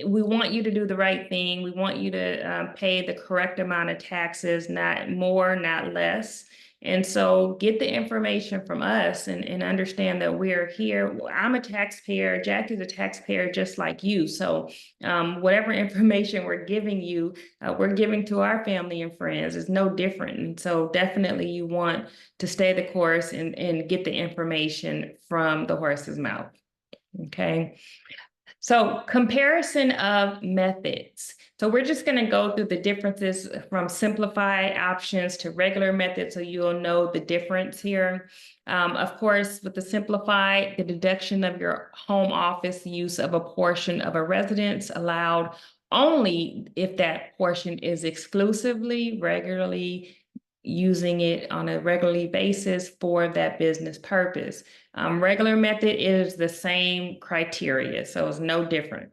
We want you to do the right thing. We want you to pay the correct amount of taxes, not more, not less. And so get the information from us and understand that we're here. I'm a taxpayer. Jackie's a taxpayer just like you. So whatever information we're giving you, we're giving to our family and friends. It's no different. And so definitely you want to stay the course and get the information from the horse's mouth. Okay. So comparison of methods. So we're just going to go through the differences from simplified options to regular methods so you'll know the difference here. Of course, with the simplified, the deduction of your home office use of a portion of a residence allowed only if that portion is exclusively, regularly using it on a regularly basis for that business purpose. Regular method is the same criteria, so it's no different.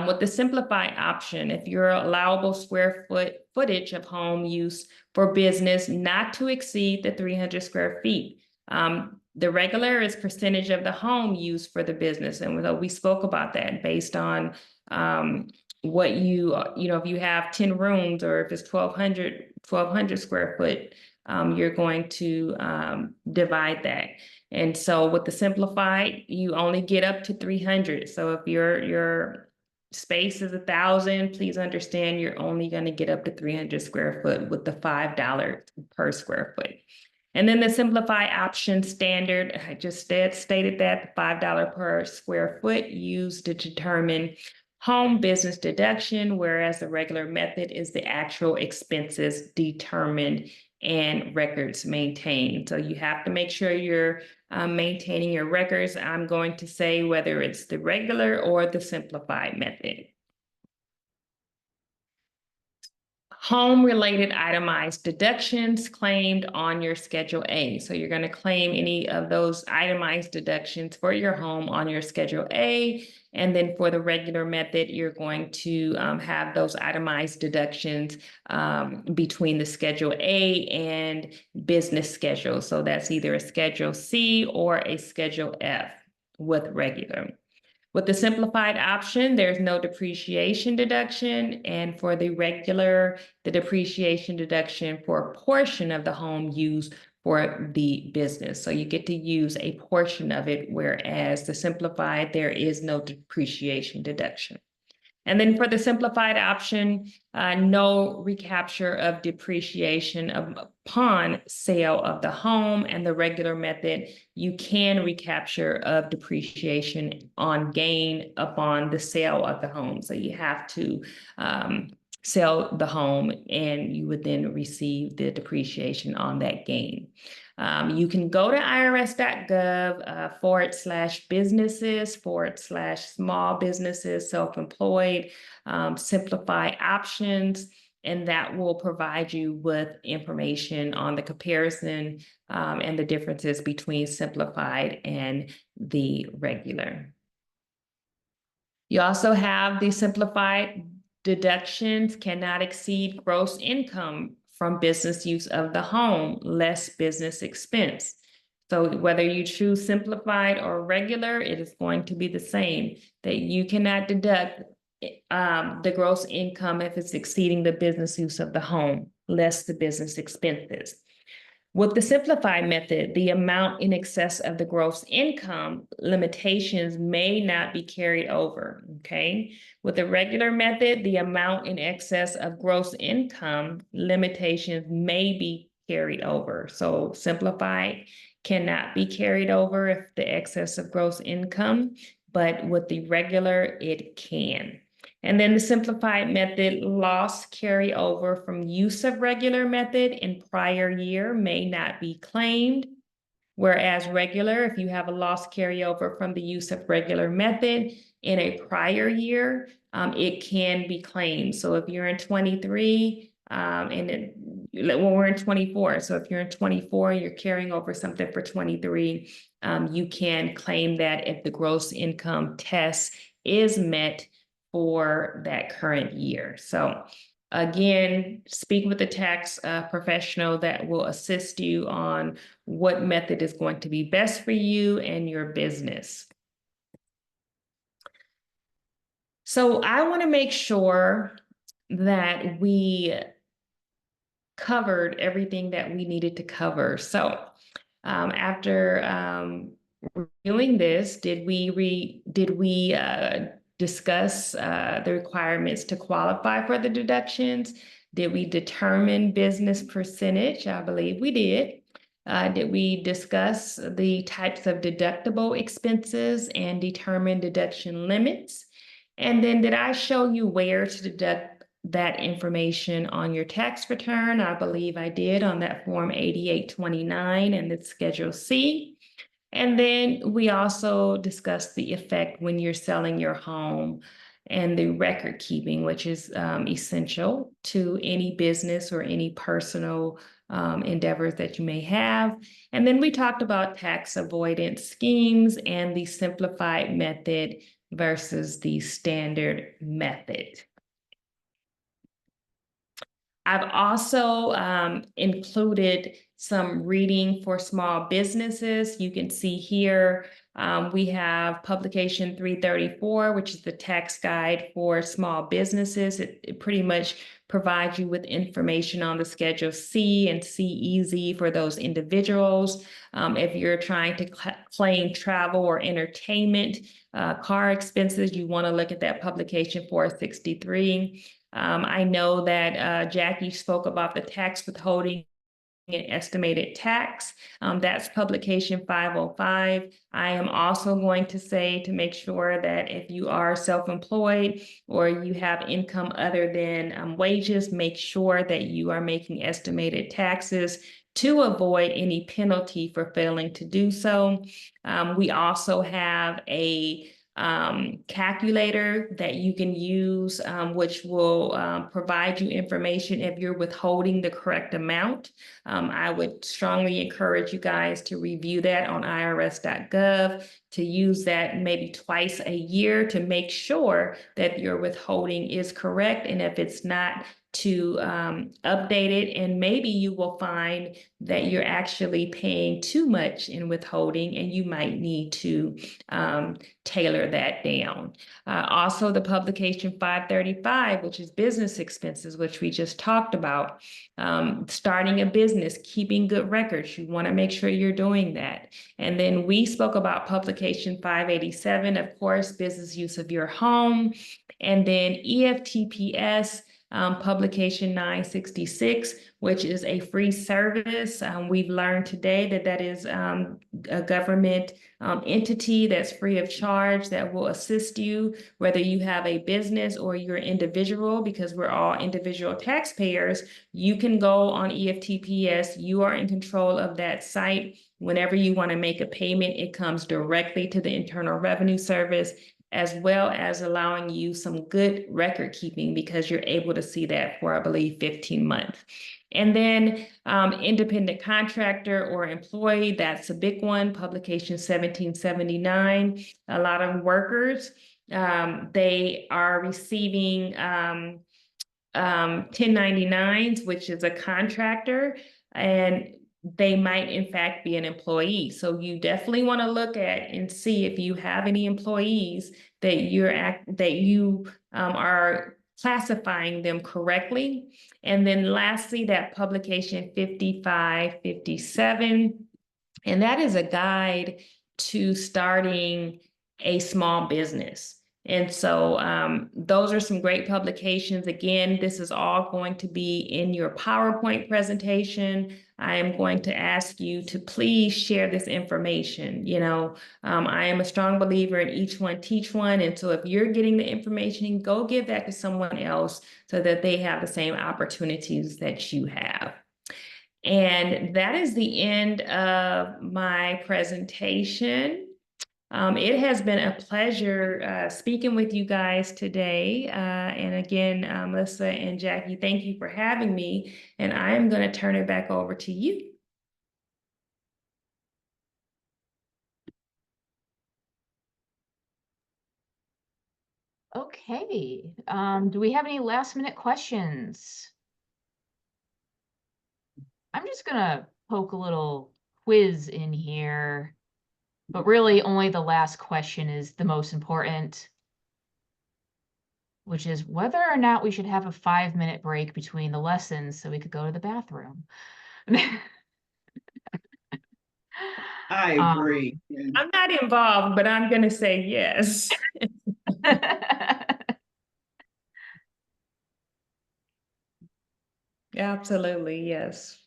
With the simplified option, if your allowable square footage of home use for business not to exceed the 300 square feet. The regular is percentage of the home used for the business. And we spoke about that based on what if you have 10 rooms or if it's 1,200 square foot, you're going to divide that. And so with the simplified, you only get up to 300. So if your space is 1,000, please understand you're only going to get up to 300 square foot with the $5 per square foot. And then the simplified option standard, I just stated that the $5 per square foot used to determine home business deduction, whereas the regular method is the actual expenses determined and records maintained. So you have to make sure you're maintaining your records. I'm going to say whether it's the regular or the simplified method. Home-related itemized deductions claimed on your Schedule A. So you're going to claim any of those itemized deductions for your home on your Schedule A. And then for the regular method, you're going to have those itemized deductions between the Schedule A and business schedule. So that's either a Schedule C or a Schedule F with regular. With the simplified option, there's no depreciation deduction. And for the regular, the depreciation deduction for a portion of the home used for the business. So you get to use a portion of it, whereas the simplified, there is no depreciation deduction. And then for the simplified option, no recapture of depreciation upon sale of the home, and the regular method, you can recapture of depreciation on gain upon the sale of the home. So you have to sell the home and you would then receive the depreciation on that gain. You can go to irs.gov /businesses/small businesses, self-employed, simplify options, and that will provide you with information on the comparison and the differences between simplified and the regular. You also have the simplified deductions cannot exceed gross income from business use of the home, less business expense. So whether you choose simplified or regular, it is going to be the same, that you cannot deduct the gross income if it's exceeding the business use of the home, less the business expenses. With the simplified method, the amount in excess of the gross income limitations may not be carried over, okay? With the regular method, the amount in excess of gross income limitations may be carried over. So simplified cannot be carried over if the excess of gross income, but with the regular, it can. And then the simplified method, loss carryover from use of regular method in prior year may not be claimed. Whereas regular, if you have a loss carryover from the use of regular method in a prior year, it can be claimed. So if you're in 23, when we're in 24, so if you're in 24 and you're carrying over something for 23, you can claim that if the gross income test is met for that current year. So again, speak with a tax professional that will assist you on what method is going to be best for you and your business. So I want to make sure that we covered everything that we needed to cover. So after reviewing this, did we discuss the requirements to qualify for the deductions? Did we determine business percentage? I believe we did. Did we discuss the types of deductible expenses and determine deduction limits? And then did I show you where to deduct that information on your tax return? I believe I did on that form 8829 and the Schedule C. And then we also discussed the effect when you're selling your home and the record keeping, which is essential to any business or any personal endeavors that you may have. And then we talked about tax avoidance schemes and the simplified method versus the standard method. I've also included some reading for small businesses. You can see here we have publication 334, which is the tax guide for small businesses. It pretty much provides you with information on the Schedule C and C-Easy for those individuals. If you're trying to claim travel or entertainment, car expenses, you want to look at that publication 463. I know that Jackie spoke about the tax withholding and estimated tax. That's publication 505. I am also going to say to make sure that if you are self-employed or you have income other than wages, make sure that you are making estimated taxes to avoid any penalty for failing to do so. We also have a calculator that you can use, which will provide you information if you're withholding the correct amount. I would strongly encourage you guys to review that on irs.gov, to use that maybe twice a year to make sure that your withholding is correct. And if it's not, to update it, and maybe you will find that you're actually paying too much in withholding and you might need to tailor that down. Also, the publication 535, which is business expenses, which we just talked about. Starting a business, keeping good records, you want to make sure you're doing that. And then we spoke about publication 587, of course, business use of your home, and then EFTPS, publication 966, which is a free service. We've learned today that that is a government entity that's free of charge that will assist you, whether you have a business or you're individual, because we're all individual taxpayers. You can go on EFTPS. You are in control of that site. Whenever you want to make a payment, it comes directly to the Internal Revenue Service, as well as allowing you some good record keeping, because you're able to see that for, I believe, 15 months. And then independent contractor or employee, that's a big one, publication 1779. A lot of workers, they are receiving 1099s, which is a contractor, and they might in fact be an employee. So you definitely want to look at and see if you have any employees that you are classifying them correctly. And then lastly, that publication 5557, and that is a guide to starting a small business. And so those are some great publications. Again, this is all going to be in your PowerPoint presentation. I am going to ask you to please share this information. You know, I am a strong believer in each one, teach one. And so if you're getting the information, go give that to someone else so that they have the same opportunities that you have. And that is the end of my presentation. It has been a pleasure speaking with you guys today. And again, Melissa and Jackie, thank you for having me. And I am going to turn it back over to you. Okay, do we have any last minute questions? I'm just gonna poke a little quiz in here, but really only the last question is the most important. which is whether or not we should have a 5-minute break between the lessons so we could go to the bathroom. I agree. And I'm not involved, but I'm gonna say yes. Absolutely, yes.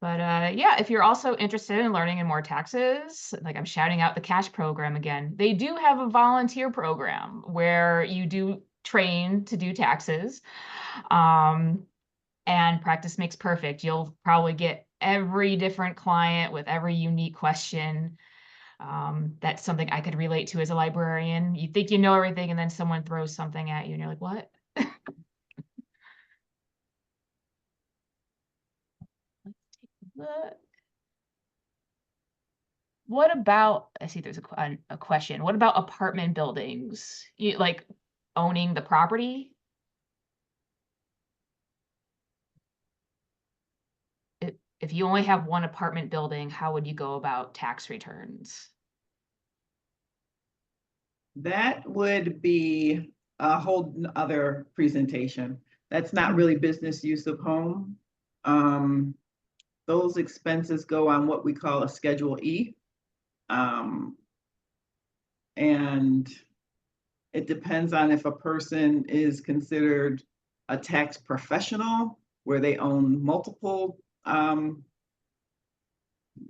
But yeah, if you're also interested in learning in more taxes, like I'm shouting out the cash program again, they do have a volunteer program where you do train to do taxes. And practice makes perfect. You'll probably get every different client with every unique question. That's something I could relate to as a librarian. You think you know everything, and then someone throws something at you, and you're like, what? Let's take a look. What about, I see there's a question. What about apartment buildings? You like owning the property? If you only have one apartment building, how would you go about tax returns? that would be a whole other presentation. That's not really business use of home. Those expenses go on what we call a Schedule E. And it depends on if a person is considered a tax professional, where they own multiple, let me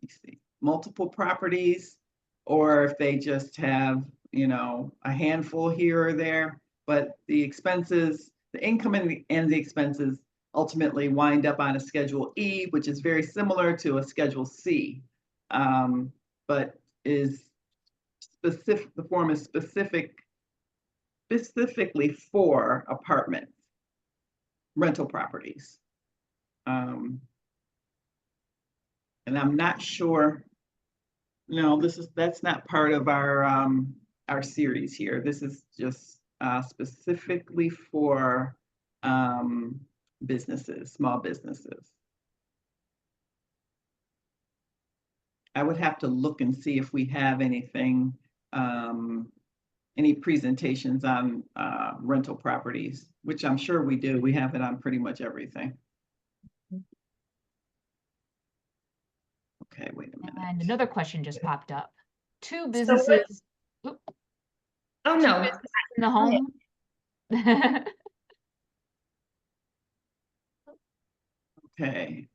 see, multiple properties, or if they just have, a handful here or there. But the expenses, the income and the expenses ultimately wind up on a Schedule E, which is very similar to a Schedule C, but is specific, the form is specifically for apartments, rental properties. And I'm not sure, no, that's not part of our series here. This is just specifically for businesses, small businesses. I would have to look and see if we have anything, any presentations on rental properties, which I'm sure we do. We have it on pretty much everything. Okay, wait a minute. And another question just popped up. Two So businesses. Oh, Two no. businesses in the Go ahead. home. Okay.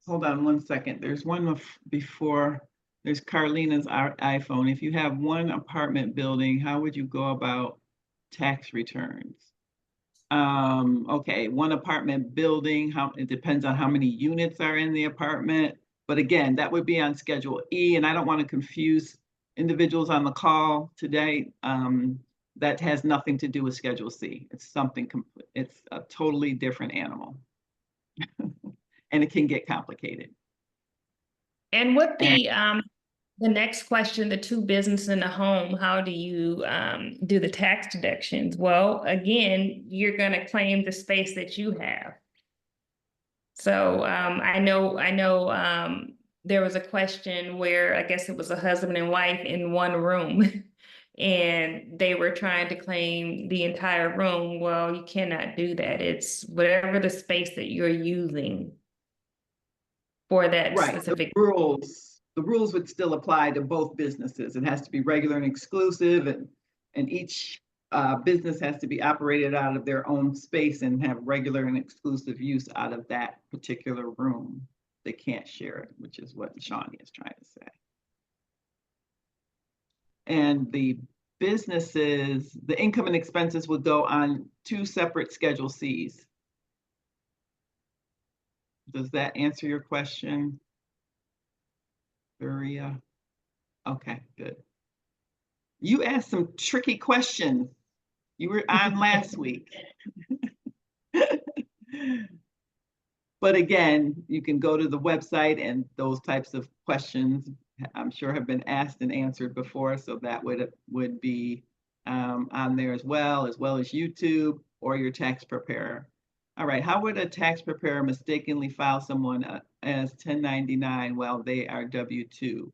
Hold on one second. There's one before. There's Carlina's iPhone. If you have one apartment building, how would you go about tax returns? Okay, one apartment building, it depends on how many units are in the apartment. But again, that would be on Schedule E, and I don't want to confuse individuals on the call today. That has nothing to do with Schedule C. It's something complete. It's a totally different animal. And it can get complicated. And with the next question, the two business in the home, how do you do the tax deductions? Well, again, you're gonna claim the space that you have. So I know there was a question where I guess it was a husband and wife in one room and they were trying to claim the entire room. Well, you cannot do that. It's whatever the space that you're using for that Right, specific. the rules would still apply to both businesses. It has to be regular and exclusive, and each business has to be operated out of their own space and have regular and exclusive use out of that particular room. They can't share it, which is what Shawnee is trying to say. And the businesses, the income and expenses would go on two separate Schedule Cs. Does that answer your question, Maria? Okay, good. You asked some tricky questions. You were on last week. But again, you can go to the website, and those types of questions I'm sure have been asked and answered before. So that would be on there as well as YouTube or your tax preparer. All right, how would a tax preparer mistakenly file someone as 1099 while they are W-2?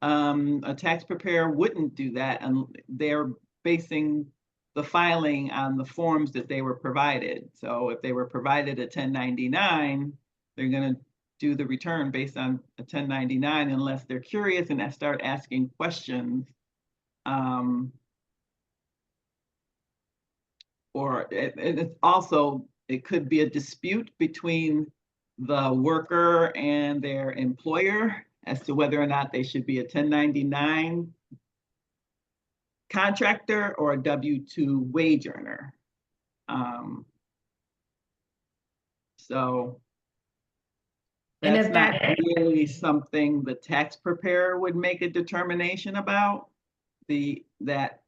a tax preparer wouldn't do that, and they're basing the filing on the forms that they were provided. So if they were provided a 1099, they're going to do the return based on a 1099 unless they're curious and start asking questions. Or it's also, it could be a dispute between the worker and their employer as to whether or not they should be a 1099 contractor or a W-2 wage earner. So And that's if not that- really something the tax preparer would make a determination about. That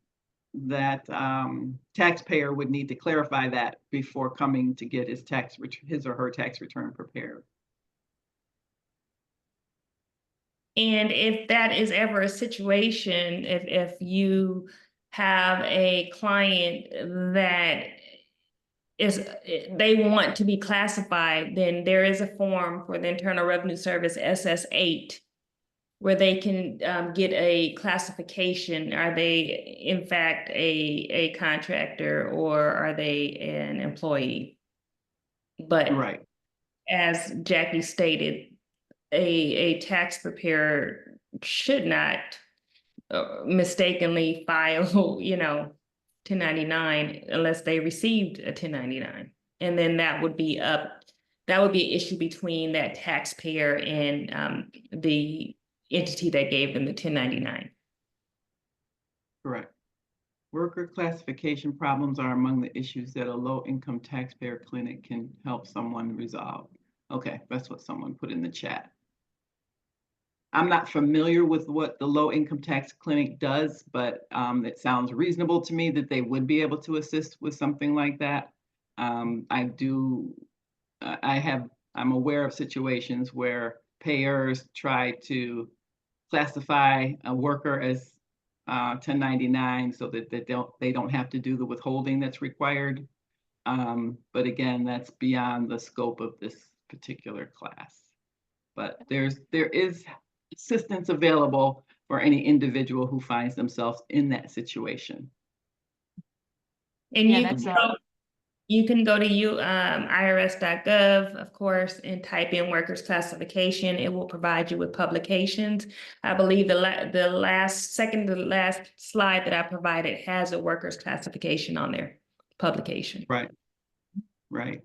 taxpayer would need to clarify that before coming to get his or her tax return prepared. And if that is ever a situation, if you have a client that they want to be classified, then there is a form for the Internal Revenue Service SS8 where they can get a classification. Are they in fact a contractor or are they an employee? But Right. as Jackie stated, a tax preparer should not mistakenly file, 1099 unless they received a 1099. And then that would be an issue between that taxpayer and the entity that gave them the 1099. Correct. Worker classification problems are among the issues that a low-income taxpayer clinic can help someone resolve. Okay, that's what someone put in the chat. I'm not familiar with what the low-income tax clinic does, but it sounds reasonable to me that they would be able to assist with something like that. I'm aware of situations where payers try to classify a worker as 1099 so that they don't have to do the withholding that's required. But again, that's beyond the scope of this particular class. But there is assistance available for any individual who finds themselves in that situation. And Yeah, you can go to irs.gov, of course, and type in workers classification. It will provide you with publications. I believe the second to last slide that I provided has a workers classification on there, publication. Right. Right.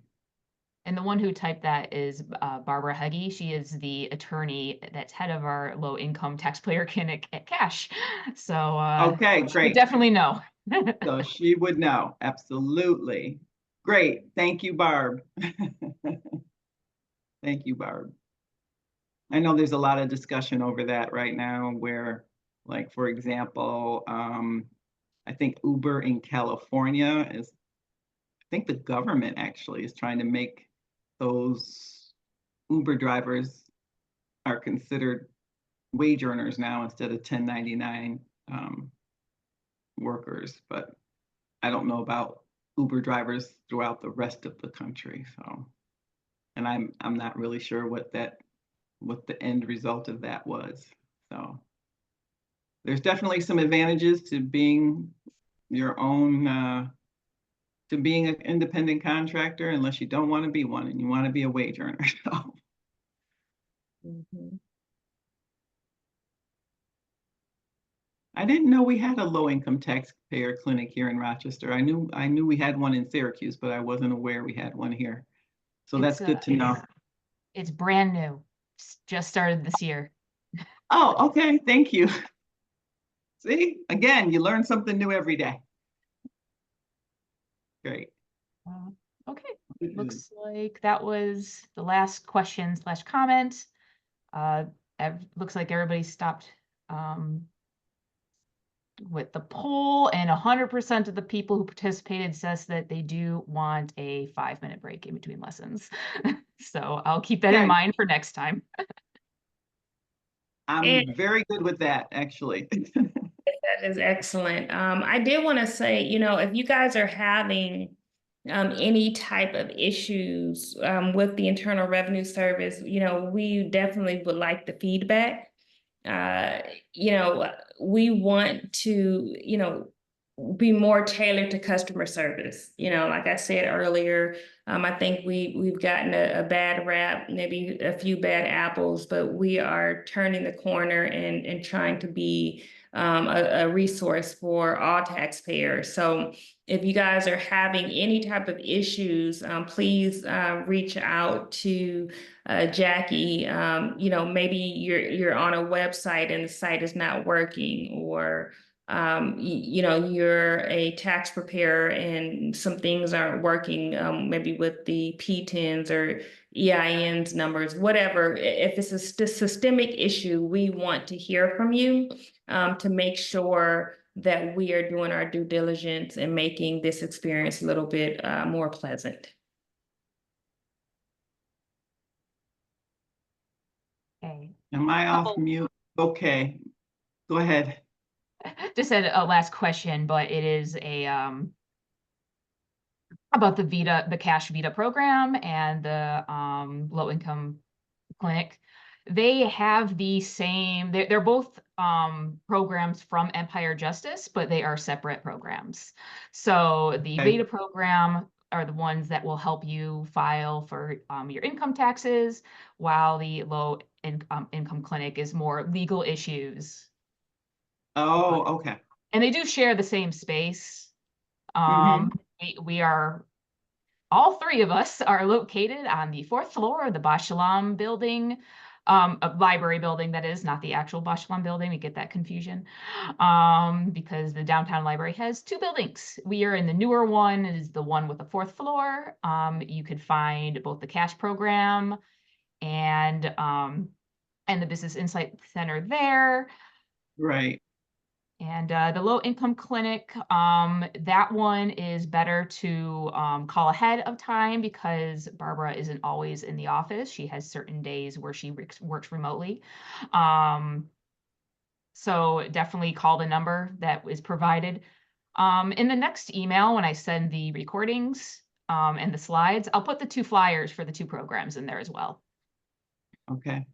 And the one who typed that is Barbara Huggy. She is the attorney that's head of our low income taxpayer clinic at Cash. So Okay, great. Definitely know. So she would know. Absolutely. Great. Thank you, Barb. Thank you, Barb. I know there's a lot of discussion over that right now where, like, for example, I think Uber in California I think the government actually is trying to make those Uber drivers are considered wage earners now instead of 1099 workers, but I don't know about Uber drivers throughout the rest of the country. So, and I'm not really sure what the end result of that was. So there's definitely some advantages to being your own, to being an independent contractor, unless you don't want to be one and you want to be a wage earner. So. Mm-hmm. I didn't know we had a low-income taxpayer clinic here in Rochester. I knew we had one in Syracuse, but I wasn't aware we had one here. So that's good to know. It's brand new. Just started this year. Oh, okay. Thank you. See, again, you learn something new every day. Great. Okay, looks like that was the last question/comment. Looks like everybody stopped with the poll, and 100% of the people who participated says that they do want a 5-minute break in between lessons. So I'll keep that in mind for next time. I'm very good with that, actually. That is excellent. I did want to say, if you guys are having any type of issues with the Internal Revenue Service, we definitely would like the feedback. you know, we want to, you know, be more tailored to customer service. You know, like I said earlier, I think we've gotten a bad rap, maybe a few bad apples, but we are turning the corner and trying to be a resource for all taxpayers. So if you guys are having any type of issues, please reach out to Jackie. You know, maybe you're on a website and the site is not working, or you know, you're a tax preparer and some things aren't working, maybe with the P10s or EINs numbers, whatever. If it's a systemic issue, we want to hear from you to make sure that we are doing our due diligence and making this experience a little bit more pleasant. Okay. Am I off Oh. mute? Okay, go ahead. Just had a last question, but it is about the cash Vita program and the low income clinic. They have the same, they're both programs from Empire Justice, but they are separate programs. So the Okay. Vita program are the ones that will help you file for your income taxes, while the low income clinic is more legal issues. Oh, okay. And they do share the same space. Mhm. We are, all three of us are located on the 4th floor of the Bashalam building, a library building, that is, not the actual Bashalam building. We get that confusion because the downtown library has 2 buildings. We are in the newer one, it is the one with the 4th floor. You could find both the cash program and the Business Insight Center there. Right. And the low income clinic, that one is better to call ahead of time because Barbara isn't always in the office. She has certain days where she works remotely. So definitely call the number that is provided. In the next email, when I send the recordings and the slides, I'll put the 2 flyers for the 2 programs in there as well. Okay.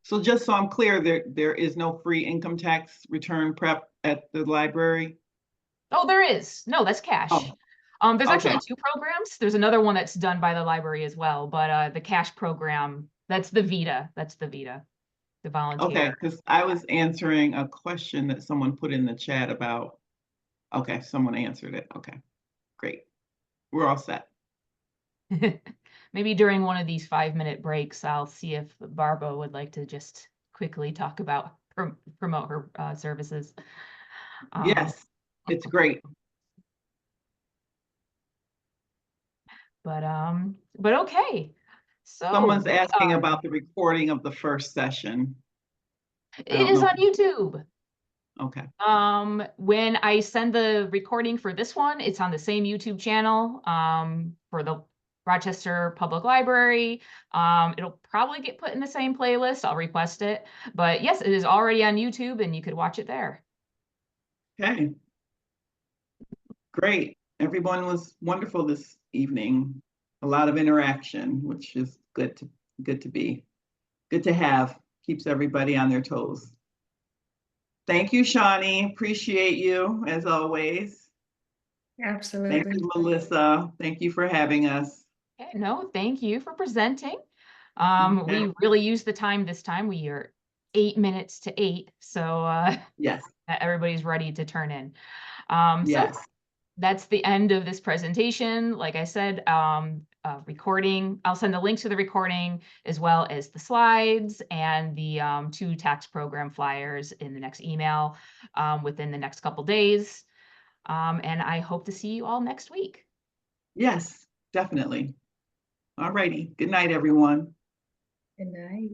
So just so I'm clear, there is no free income tax return prep at the library? Oh, there is. No, that's cash. Oh, There's okay. actually 2 programs. There's another one that's done by the library as well, but the cash program, that's the Vita. That's the Vita, the Okay, volunteer. because I was answering a question that someone put in the chat about, okay, someone answered it. Okay, great. We're all set. Maybe during one of these 5-minute breaks, I'll see if Barbara would like to just quickly talk about promote her services. Yes, it's great. But okay. So Someone's we asking are, about the recording of the first session. I it don't is know. on YouTube. Okay, When I send the recording for this one, it's on the same YouTube channel for the Rochester Public Library. It'll probably get put in the same playlist. I'll request it. But yes, it is already on YouTube and you could watch it there. okay. Great. Everyone was wonderful this evening. A lot of interaction, which is good to have. Keeps everybody on their toes. Thank you, Shawnee. Appreciate you as always. Absolutely. Thank you, Melissa. Thank you for having us. Okay, no, thank you for presenting. Okay. We really used the time this time. We are 8 minutes to 8, so Yes, everybody's ready to turn in. So yes. that's the end of this presentation. Like I said, recording, I'll send a link to the recording as well as the slides and the 2 tax program flyers in the next email within the next couple days. And I hope to see you all next week. Yes, definitely. All righty. Good night, everyone. Good night.